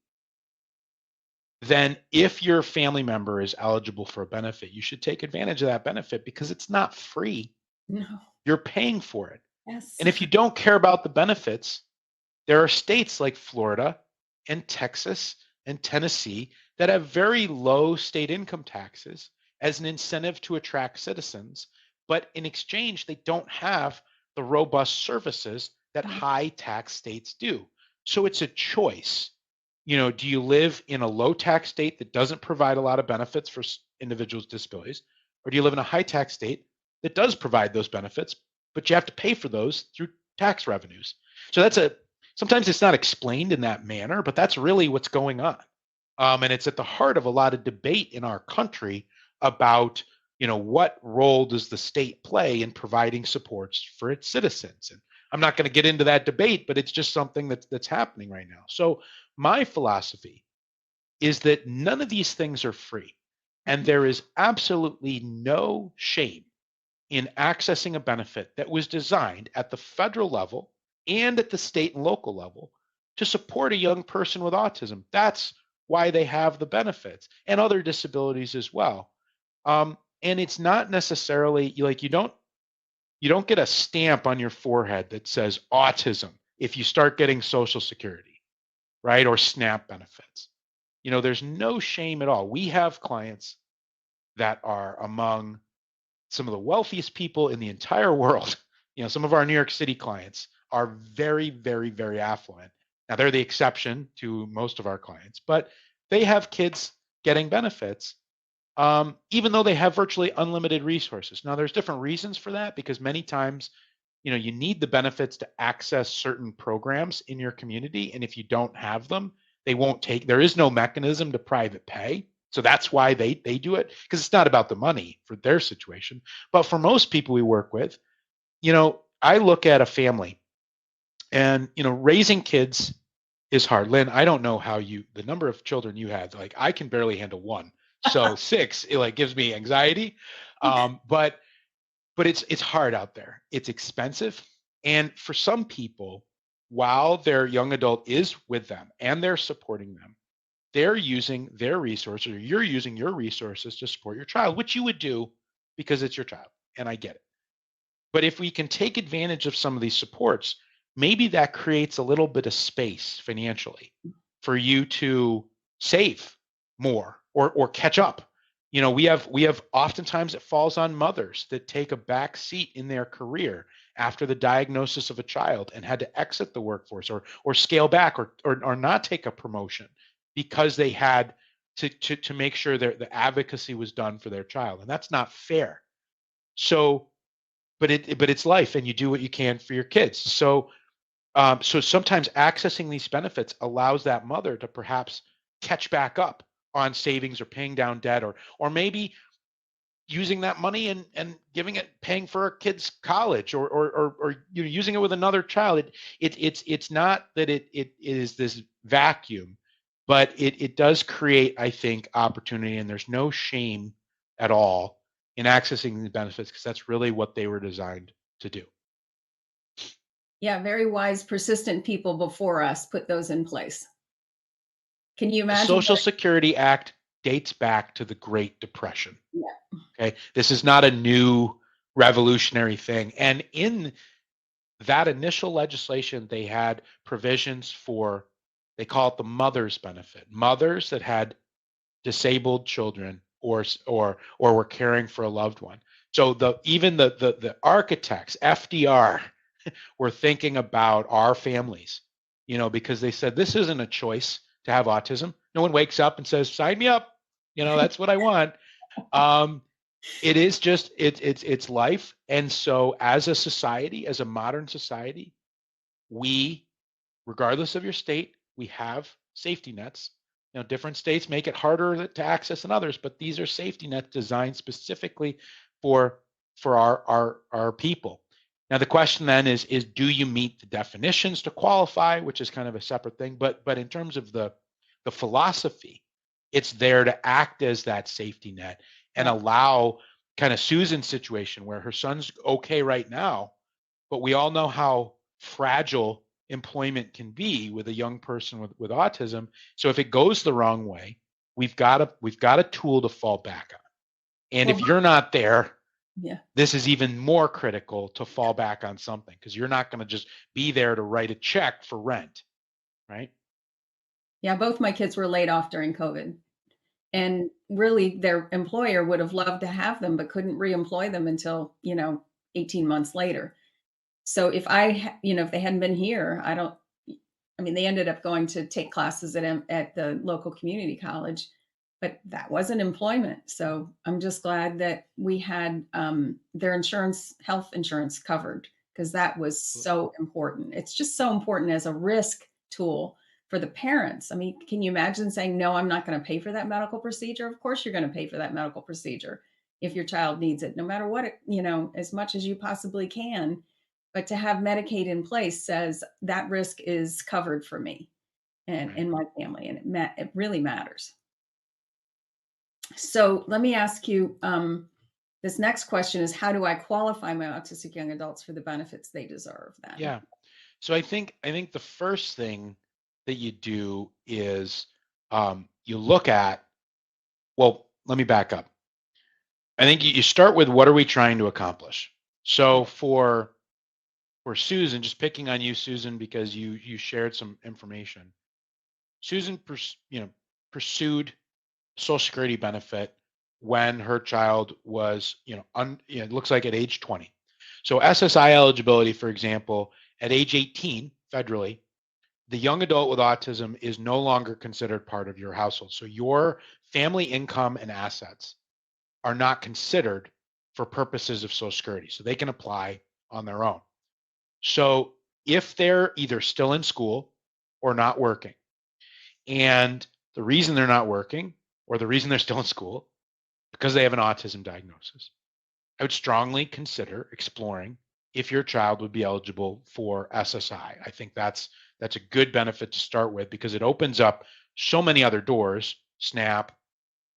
then if your family member is eligible for a benefit, you should take advantage of that benefit because it's not free. No. You're paying for it. Yes. And if you don't care about the benefits, there are states like Florida and Texas and Tennessee that have very low state income taxes as an incentive to attract citizens. But in exchange, they don't have the robust services that Right. high tax states do. So it's a choice. Do you live in a low tax state that doesn't provide a lot of benefits for individuals with disabilities? Or do you live in a high tax state that does provide those benefits, but you have to pay for those through tax revenues? So sometimes it's not explained in that manner, but that's really what's going on. And it's at the heart of a lot of debate in our country about, what role does the state play in providing supports for its citizens? And I'm not going to get into that debate, but it's just something that's happening right now. So my philosophy is that none of these things are free, and there is absolutely no shame in accessing a benefit that was designed at the federal level and at the state and local level to support a young person with autism. That's why they have the benefits and other disabilities as well. And it's not necessarily like you don't get a stamp on your forehead that says autism if you start getting Social Security, right? Or SNAP benefits. There's no shame at all. We have clients that are among some of the wealthiest people in the entire world. Some of our New York City clients are very, very, very affluent. Now, they're the exception to most of our clients, but they have kids getting benefits, even though they have virtually unlimited resources. Now, there's different reasons for that because many times, you need the benefits to access certain programs in your community. And if you don't have them, there is no mechanism to private pay. So that's why they do it, because it's not about the money for their situation. But for most people we work with, I look at a family and, raising kids is hard. Lynn, I don't know the number of children you had, like I can barely handle one. So six, it like gives me anxiety. But it's hard out there. It's expensive. And for some people, while their young adult is with them and they're supporting them, they're using their resources, or you're using your resources to support your child, which you would do because it's your child. And I get it. But if we can take advantage of some of these supports, maybe that creates a little bit of space financially for you to save more or catch up. We have oftentimes it falls on mothers that take a back seat in their career after the diagnosis of a child and had to exit the workforce or scale back or not take a promotion because they had to make sure that the advocacy was done for their child. And that's not fair. So but it's life, and you do what you can for your kids. So sometimes accessing these benefits allows that mother to perhaps catch back up on savings or paying down debt, or maybe using that money and giving it, paying for a kid's college, or you know, using it with another child. It's not that it is this vacuum, but it does create, I think, opportunity, and there's no shame at all in accessing the benefits, because that's really what they were designed to do. Yeah, very wise, persistent people before us put those in place. Can you The imagine Social what? Security Act dates back to the Great Depression. Yeah, Okay, this is not a new revolutionary thing, and in that initial legislation, they had provisions for, they call it the mother's benefit. Mothers that had disabled children, or were caring for a loved one. So even the architects, FDR, were thinking about our families, you know, because they said this isn't a choice to have autism. No one wakes up and says, "Sign me up." You know, that's what I want. Um, it is just it's life. And so as a society, as a modern society, we, regardless of your state, we have safety nets. You know, different states make it harder to access than others, but these are safety nets designed specifically for our people. Now the question then is do you meet the definitions to qualify, which is kind of a separate thing, but in terms of the philosophy, it's there to act as that safety net and yeah. allow, kind of Susan's situation where her son's okay right now, but we all know how fragile employment can be with a young person with autism. So if it goes the wrong way, we've got a tool to fall back on. And Well, if you're not there, yeah, this is even more critical to fall back on something, because you're not going to just be there to write a check for rent, right? yeah. Both my kids were laid off during COVID, and really, their employer would have loved to have them, but couldn't reemploy them until 18 months later. So if if they hadn't been here, I don't. I mean, they ended up going to take classes at the local community college, but that wasn't employment. So I'm just glad that we had their insurance, health insurance covered, because that was so important. It's just so important as a risk tool for the parents. I mean, can you imagine saying, no, I'm not going to pay for that medical procedure? Of course, you're going to pay for that medical procedure if your child needs it, no matter what, as much as you possibly can. But to have Medicaid in place says that risk is covered for me and Right. in my family, and it really matters. So let me ask you, this next question is, how do I qualify my autistic young adults for the benefits they deserve then? Yeah. So I think the first thing that you do is, you look at, well, let me back up. I think you start with, what are we trying to accomplish? So for Susan, just picking on you, Susan, because you shared some information. Susan, pursued Social Security benefit when her child was, it looks like at age 20. So SSI eligibility, for example, at age 18 federally, the young adult with autism is no longer considered part of your household. So your family income and assets are not considered for purposes of Social Security. So they can apply on their own. So if they're either still in school or not working, and the reason they're not working, or the reason they're still in school, because they have an autism diagnosis, I would strongly consider exploring if your child would be eligible for SSI. I think that's a good benefit to start with, because it opens up so many other doors, SNAP,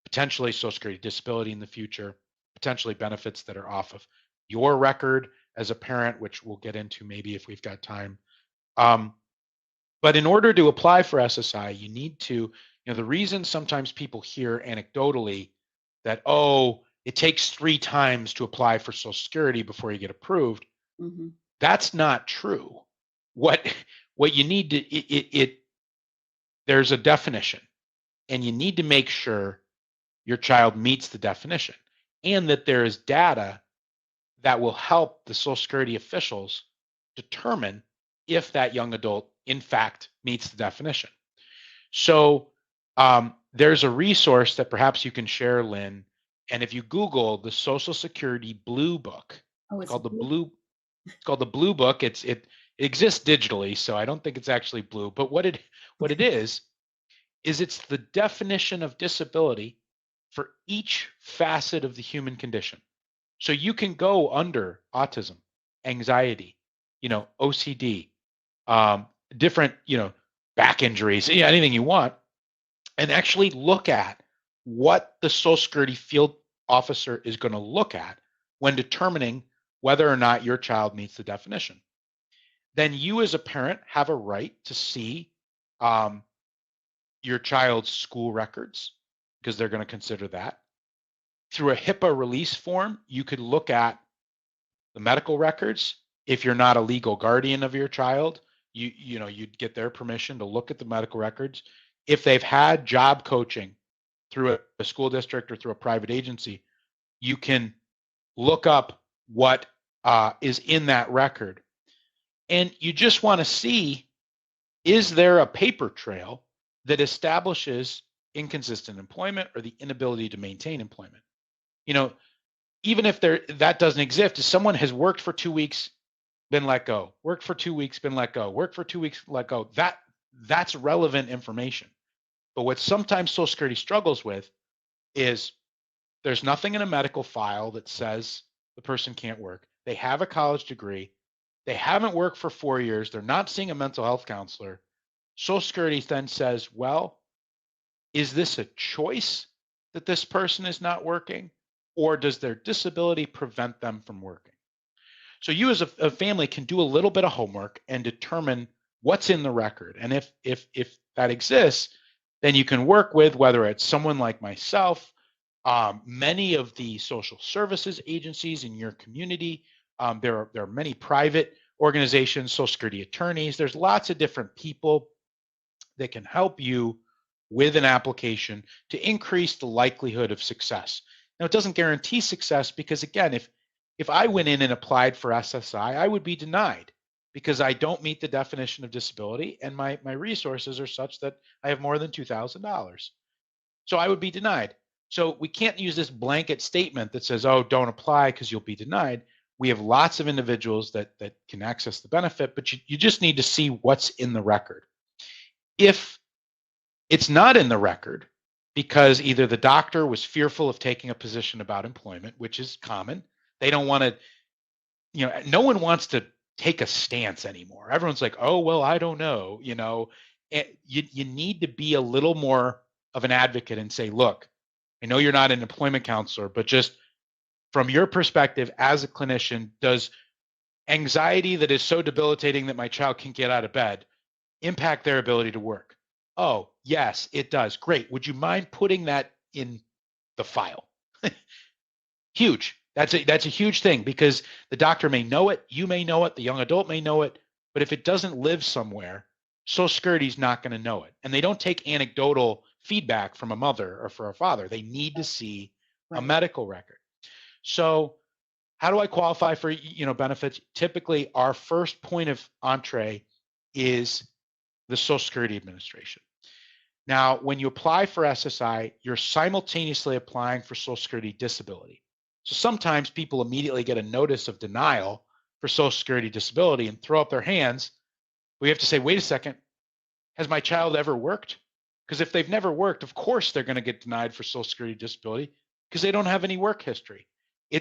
potentially Social Security disability in the future, potentially benefits that are off of your record as a parent, which we'll get into maybe if we've got time. Um, but in order to apply for SSI, you need to, the reason sometimes people hear anecdotally that, oh, it takes 3 times to apply for Social Security before you get approved, Mhm. that's not true. What what you need to, there's a definition, and you need to make sure your child meets the definition, and that there is data that will help the Social Security officials determine if that young adult in fact meets the definition. So there's a resource that perhaps you can share, Lynn. And if you Google the Social Security Blue Book, Oh, it's it's called the blue. Blue. It's called the Blue Book. It exists digitally, so I don't think it's actually blue. But what it is, is it's the definition of disability for each facet of the human condition. So you can go under autism, anxiety, OCD, um, different, back injuries, anything you want, and actually look at what the Social Security field officer is going to look at when determining whether or not your child meets the definition. Then you, as a parent, have a right to see um, your child's school records because they're going to consider that. Through a HIPAA release form, you could look at the medical records. If you're not a legal guardian of your child, you'd get their permission to look at the medical records. If they've had job coaching through a school district or through a private agency, you can look up what is in that record. And you just want to see, is there a paper trail that establishes inconsistent employment or the inability to maintain employment? Even if that doesn't exist, if someone has worked for 2 weeks, been let go, worked for 2 weeks, been let go, worked for 2 weeks, let go, that's relevant information. But what sometimes Social Security struggles with is there's nothing in a medical file that says the person can't work. They have a college degree. They haven't worked for 4 years. They're not seeing a mental health counselor. Social Security then says, well, is this a choice that this person is not working, or does their disability prevent them from working? So you, as a family, can do a little bit of homework and determine what's in the record. And if that exists, then you can work with, whether it's someone like myself, many of the social services agencies in your community. There are many private organizations, Social Security attorneys. There's lots of different people that can help you with an application to increase the likelihood of success. Now, it doesn't guarantee success because, again, if I went in and applied for SSI, I would be denied because I don't meet the definition of disability and my resources are such that I have more than $2,000. So I would be denied. So we can't use this blanket statement that says, oh, don't apply because you'll be denied. We have lots of individuals that can access the benefit, but you just need to see what's in the record. If it's not in the record because either the doctor was fearful of taking a position about employment, which is common, they don't want to, no one wants to take a stance anymore. Everyone's like, oh, well, I don't know, you need to be a little more of an advocate and say, look, I know you're not an employment counselor, but just from your perspective as a clinician, does anxiety that is so debilitating that my child can't get out of bed impact their ability to work? Oh, yes, it does. Great. Would you mind putting that in the file? Huge. That's a huge thing because the doctor may know it, you may know it, the young adult may know it, but if it doesn't live somewhere, Social Security is not going to know it. And they don't take anecdotal feedback from a mother or for a father. They need to see a Right. medical record. So, how do I qualify for benefits? Typically, our first point of entree is the Social Security Administration. Now, when you apply for SSI, you're simultaneously applying for Social Security disability. So sometimes people immediately get a notice of denial for Social Security disability and throw up their hands. We have to say, wait a second, has my child ever worked? Because if they've never worked, of course they're going to get denied for Social Security disability because they don't have any work history.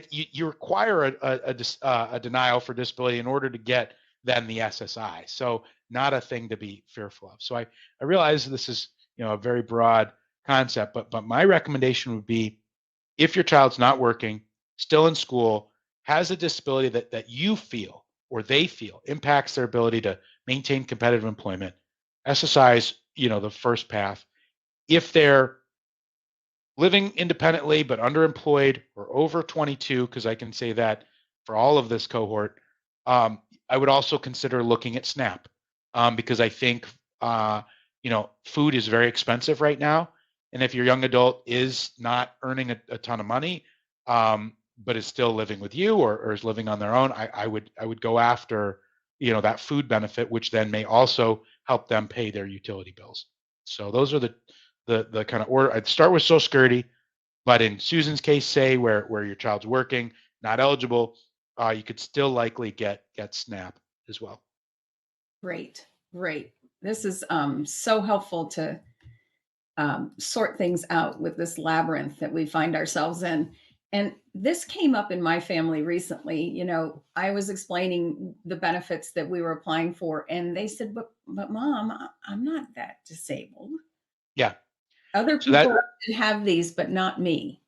You require a denial for disability in order to get then the SSI. So not a thing to be fearful of. So I realize this is a very broad concept, but my recommendation would be if your child's not working, still in school, has a disability that you feel or they feel impacts their ability to maintain competitive employment, SSI is the first path. If they're living independently but underemployed or over 22, because I can say that for all of this cohort, I would also consider looking at SNAP because I think food is very expensive right now, and if your young adult is not earning a ton of money, but is still living with you or is living on their own, I would go after that food benefit, which then may also help them pay their utility bills. So those are the kind of order. I'd start with Social Security, but in Susan's case, say where your child's working, not eligible, you could still likely get SNAP as well. Great. Great. This is so helpful to sort things out with this labyrinth that we find ourselves in. And this came up in my family recently. You know, I was explaining the benefits that we were applying for, and they said, but mom, I'm not that disabled. Yeah. Other So that people should have these, but not me.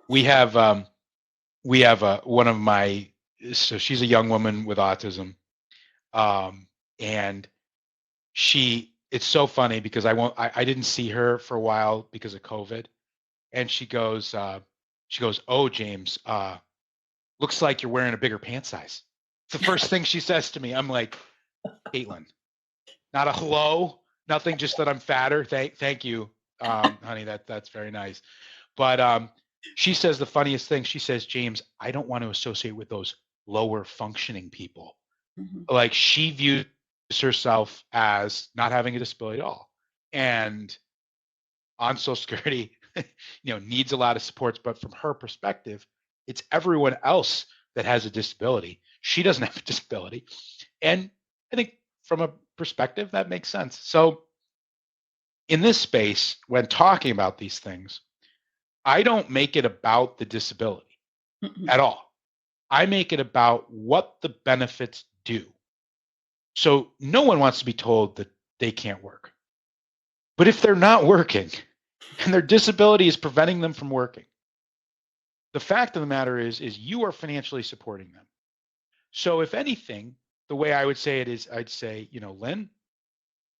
we have one of my, so she's a young woman with autism. Um, and it's so funny because I didn't see her for a while because of COVID. And she goes, "Oh, James, looks like you're wearing a bigger pant size." It's the first thing she says to me. I'm like, Caitlin, not a hello, nothing, just that I'm fatter. Thank you, honey. That's very nice. But she says the funniest thing. She says, James, I don't want to associate with those lower functioning people. Mhm. Like, she views herself as not having a disability at all, and on Social Security, needs a lot of supports. But from her perspective, it's everyone else that has a disability. She doesn't have a disability. And I think from a perspective, that makes sense. So in this space, when talking about these things, I don't make it about the disability Mhm. at all. I make it about what the benefits do. So no one wants to be told that they can't work. But if they're not working and their disability is preventing them from working, the fact of the matter is you are financially supporting them. So if anything, the way I would say it is, I'd say, Lynn,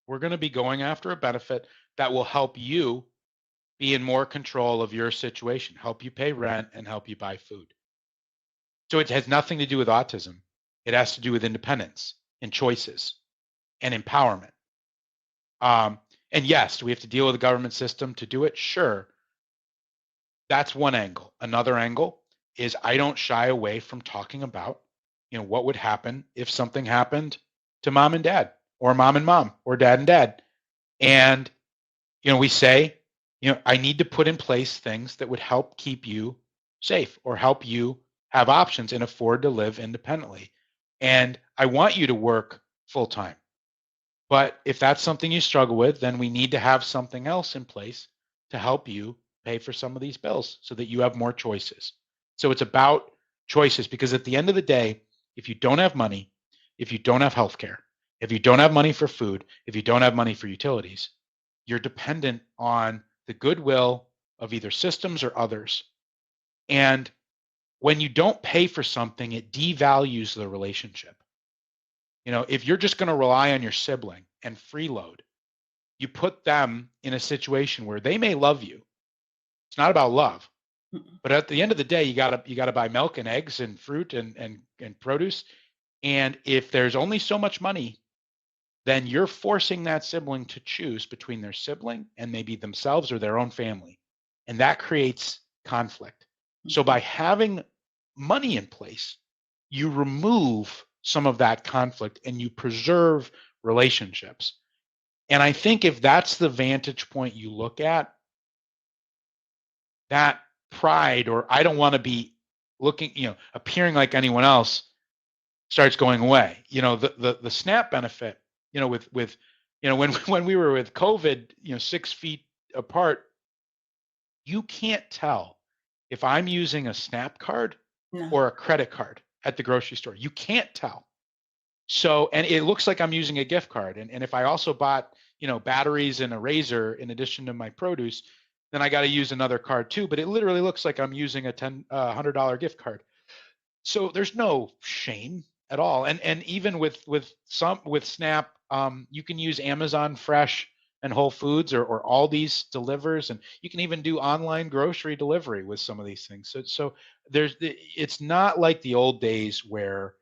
we're going to be going after a benefit that will help you be in more control of your situation, help you pay rent and help you buy food. So it has nothing to do with autism. It has to do with independence and choices and empowerment. Um, and yes, do we have to deal with the government system to do it? Sure. That's one angle. Another angle is I don't shy away from talking about, what would happen if something happened to mom and dad, or mom and mom, or dad and dad. And, we say, I need to put in place things that would help keep you safe or help you have options and afford to live independently. And I want you to work full time. But if that's something you struggle with, then we need to have something else in place to help you pay for some of these bills so that you have more choices. So it's about choices, because at the end of the day, if you don't have money, if you don't have healthcare, if you don't have money for food, if you don't have money for utilities, you're dependent on the goodwill of either systems or others. And when you don't pay for something, it devalues the relationship. If you're just going to rely on your sibling and freeload, you put them in a situation where they may love you. It's not about love, Mhm. but at the end of the day, you gotta buy milk and eggs and fruit and produce. And if there's only so much money, then you're forcing that sibling to choose between their sibling and maybe themselves or their own family, and that creates conflict. So Mhm. by having money in place, you remove some of that conflict and you preserve relationships. And I think if that's the vantage point you look at, that pride, or I don't want to be looking, appearing like anyone else, starts going away. The SNAP benefit, when when we were with COVID, 6 feet apart, you can't tell if I'm using a SNAP card No. or a credit card at the grocery store. You can't tell. So, and it looks like I'm using a gift card. And if I also bought, batteries and a razor in addition to my produce, then I got to use another card too. But it literally looks like I'm using a $100 gift card. So there's no shame at all. And even with Snap, you can use Amazon Fresh and Whole Foods, or Aldi's delivers, and you can even do online grocery delivery with some of these things. So it's not like the old days where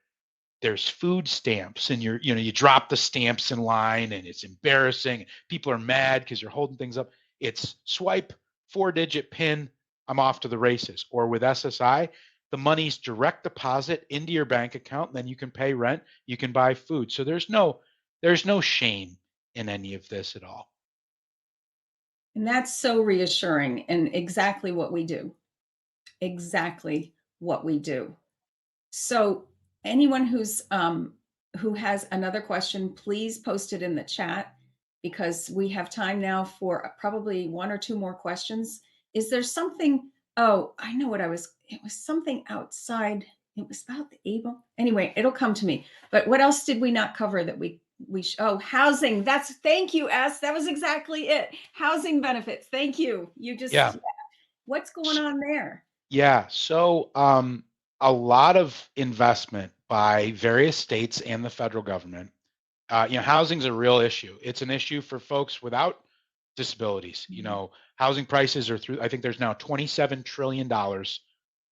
there's food stamps and you drop the stamps in line and it's embarrassing. People are mad because you're holding things up. It's swipe, 4-digit pin, I'm off to the races. Or with SSI, the money's direct deposit into your bank account, and then you can pay rent, you can buy food. So there's no shame in any of this at all. And that's so reassuring, and exactly what we do. Exactly what we do. So anyone who has another question, please post it in the chat, because we have time now for probably one or two more questions. Is there something? Oh, I know what I was. It was something outside. It was about the able. Anyway, it'll come to me. But what else did we not cover that oh, housing. That's thank you, S. That was exactly it. Housing benefits. Thank you. You Yeah. just what's going on there? Yeah. So a lot of investment by various states and the federal government. Housing's a real issue. It's an issue for folks without disabilities. Housing prices are through. I think there's now $27 trillion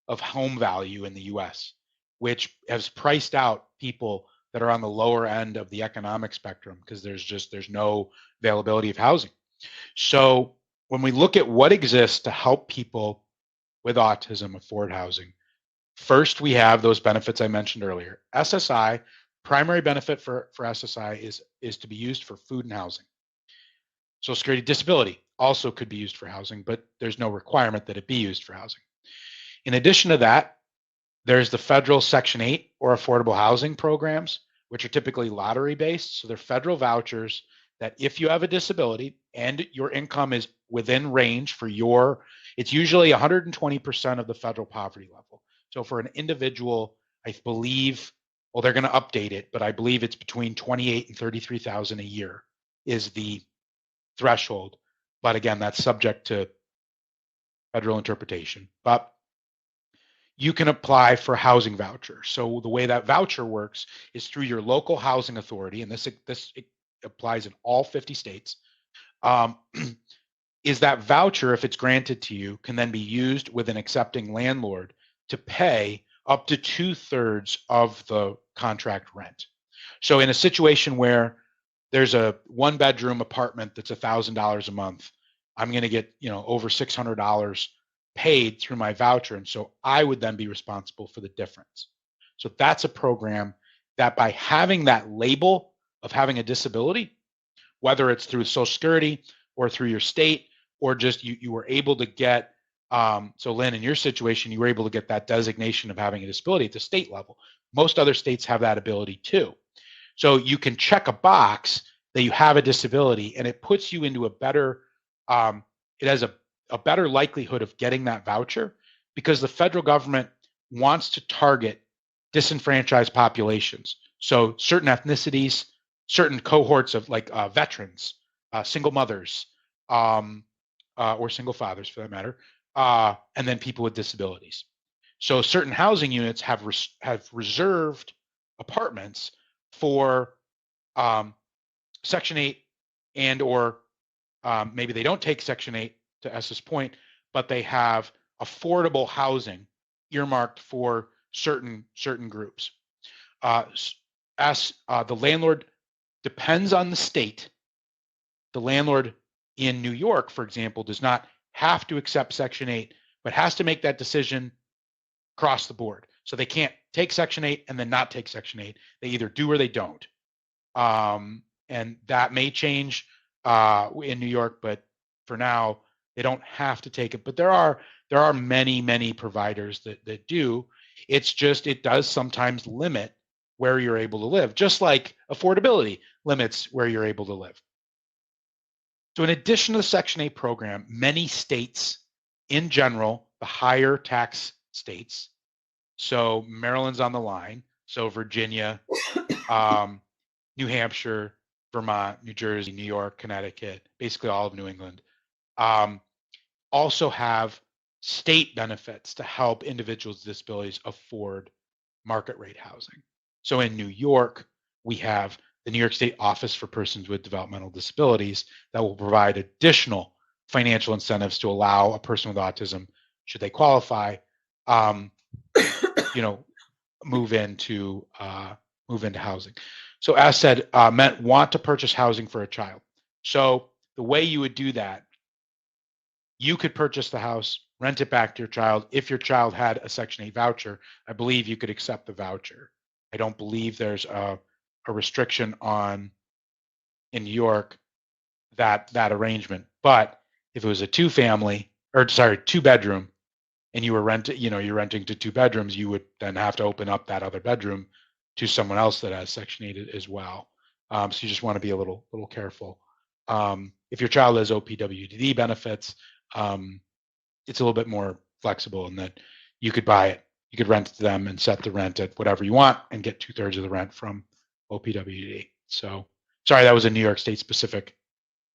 of home value in the U.S., which has priced out people that are on the lower end of the economic spectrum because there's no availability of housing. So when we look at what exists to help people with autism afford housing, first we have those benefits I mentioned earlier. SSI, primary benefit for SSI is to be used for food and housing. Social Security disability also could be used for housing, but there's no requirement that it be used for housing. In addition to that, there's the federal Section 8 or affordable housing programs, which are typically lottery based. So they're federal vouchers that if you have a disability and your income is within range it's usually 120% of the federal poverty level. So for an individual, I believe, well, they're going to update it, but I believe it's between 28 and 33,000 a year is the threshold. But again, that's subject to federal interpretation. But you can apply for housing voucher. So the way that voucher works is through your local housing authority, and this it applies in all 50 states. Um, is that voucher, if it's granted to you, can then be used with an accepting landlord to pay up to 2/3 of the contract rent. So in a situation where there's a one bedroom apartment that's $1,000 a month, I'm going to get over $600 paid through my voucher, and so I would then be responsible for the difference. So that's a program that, by having that label of having a disability, whether it's through Social Security or through your state, or just you were able to get, so Lynn, in your situation, you were able to get that designation of having a disability at the state level. Most other states have that ability too. So you can check a box that you have a disability, and it puts you into a better, it has a better likelihood of getting that voucher, because the federal government wants to target disenfranchised populations. So certain ethnicities, certain cohorts of like veterans, single mothers, or single fathers for that matter, and then people with disabilities. So certain housing units have reserved apartments for Section 8, and or maybe they don't take Section 8 to S's point, but they have affordable housing earmarked for certain groups. The landlord depends on the state. The landlord in New York, for example, does not have to accept Section 8, but has to make that decision across the board. So they can't take Section 8 and then not take Section 8. They either do or they don't. And that may change in New York, but for now, they don't have to take it. But there are many providers that do. It's just it does sometimes limit where you're able to live, just like affordability limits where you're able to live. So in addition to the Section 8 program, many states in general, the higher tax states, so Maryland's on the line, so Virginia, New Hampshire, Vermont, New Jersey, New York, Connecticut, basically all of New England, also have state benefits to help individuals with disabilities afford market rate housing. So in New York, we have the New York State Office for Persons with Developmental Disabilities that will provide additional financial incentives to allow a person with autism, should they qualify, move into housing. So as said, want to purchase housing for a child. So the way you would do that, you could purchase the house, rent it back to your child. If your child had a Section 8 voucher, I believe you could accept the voucher. I don't believe there's a restriction on, in New York, that arrangement. But if it was a two bedroom, and you're renting to two bedrooms, you would then have to open up that other bedroom to someone else that has Section 8 as well. So you just want to be a little careful If your child has OPWDD benefits, it's a little bit more flexible in that you could buy it, you could rent it to them and set the rent at whatever you want and get 2/3 of the rent from OPWD. So sorry, that was a New York State specific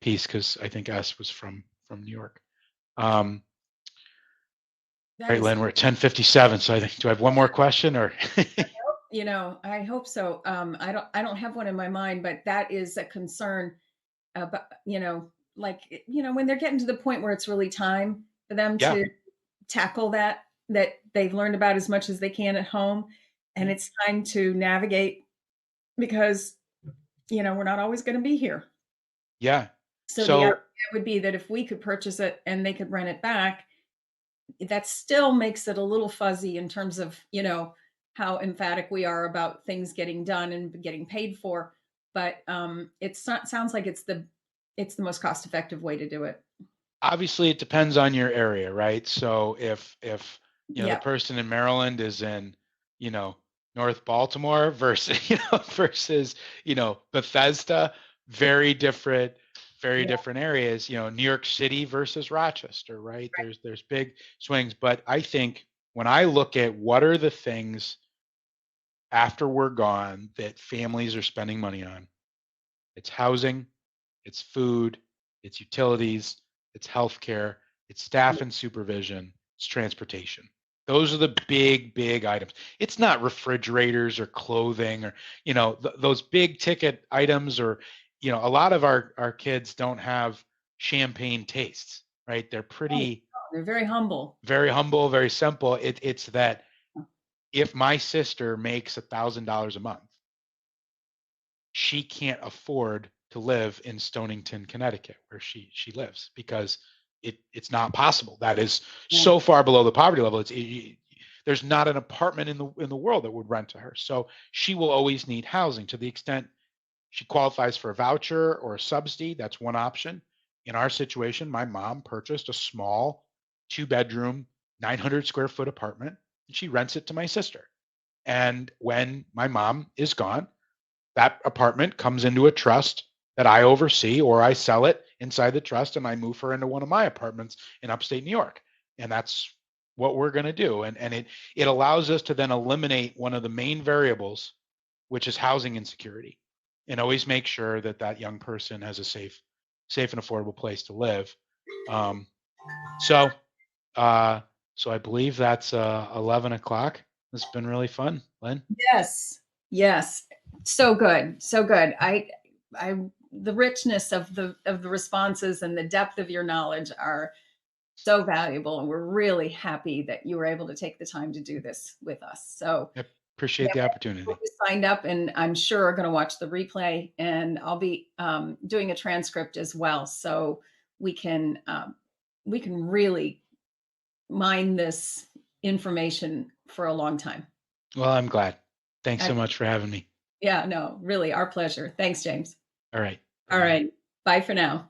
piece because I think S was from New York. Um, That right, is, Lynn, we're at 10:57. So I think, do I have one more question or? I hope so. I don't have one in my mind, but that is a concern about, like, when they're getting to the point where it's really time for them Yeah. to tackle that they've learned about as much as they can at home, and it's time to navigate because, we're not always going to be here. Yeah. So the idea So would be that if we could purchase it and they could rent it back, that still makes it a little fuzzy in terms of, how emphatic we are about things getting done and getting paid for. But sounds like it's the most cost effective way to do it. obviously it depends on your area, right? So if the Yeah. person in Maryland is in, you know, North Baltimore versus versus Bethesda, very different, very Yeah. different areas. New York City versus Rochester, right? There's big swings, but I think when I look at what are the things after we're gone that families are spending money on, it's housing, it's food, it's utilities, it's healthcare, it's staff and supervision, it's transportation. Those are the big, big items. It's not refrigerators or clothing or, those big ticket items or, a lot of our kids don't have champagne tastes, right? They're Oh, pretty, they're very humble. very humble, very simple. It's that if my sister makes $1,000 a month, she can't afford to live in Stonington, Connecticut, where she lives, because it's not possible. That is Yeah. so far below the poverty level. There's not an apartment in the world that would rent to her. So she will always need housing to the extent she qualifies for a voucher or a subsidy. That's one option. In our situation, my mom purchased a small 2-bedroom, 900 square foot apartment, and she rents it to my sister. And when my mom is gone, that apartment comes into a trust that I oversee, or I sell it inside the trust and I move her into one of my apartments in upstate New York. And that's what we're going to do. And it allows us to then eliminate one of the main variables, which is housing insecurity, and always make sure that that young person has a safe and affordable place to live. Um, so, uh, so I believe that's 11 o'clock. It's been really fun, Lynn. Yes. Yes. So good. So good. I the richness of the responses and the depth of your knowledge are so valuable, and we're really happy that you were able to take the time to do this with us. So, I yeah, appreciate the people opportunity. who signed up and I'm sure are going to watch the replay, and I'll be doing a transcript as well, so we can um, we can really mine this information for a long time. Well, I'm glad. Thanks I, so much for having me. yeah, no, really, our pleasure. Thanks, James. All right. All Bye-bye now. right, bye for now.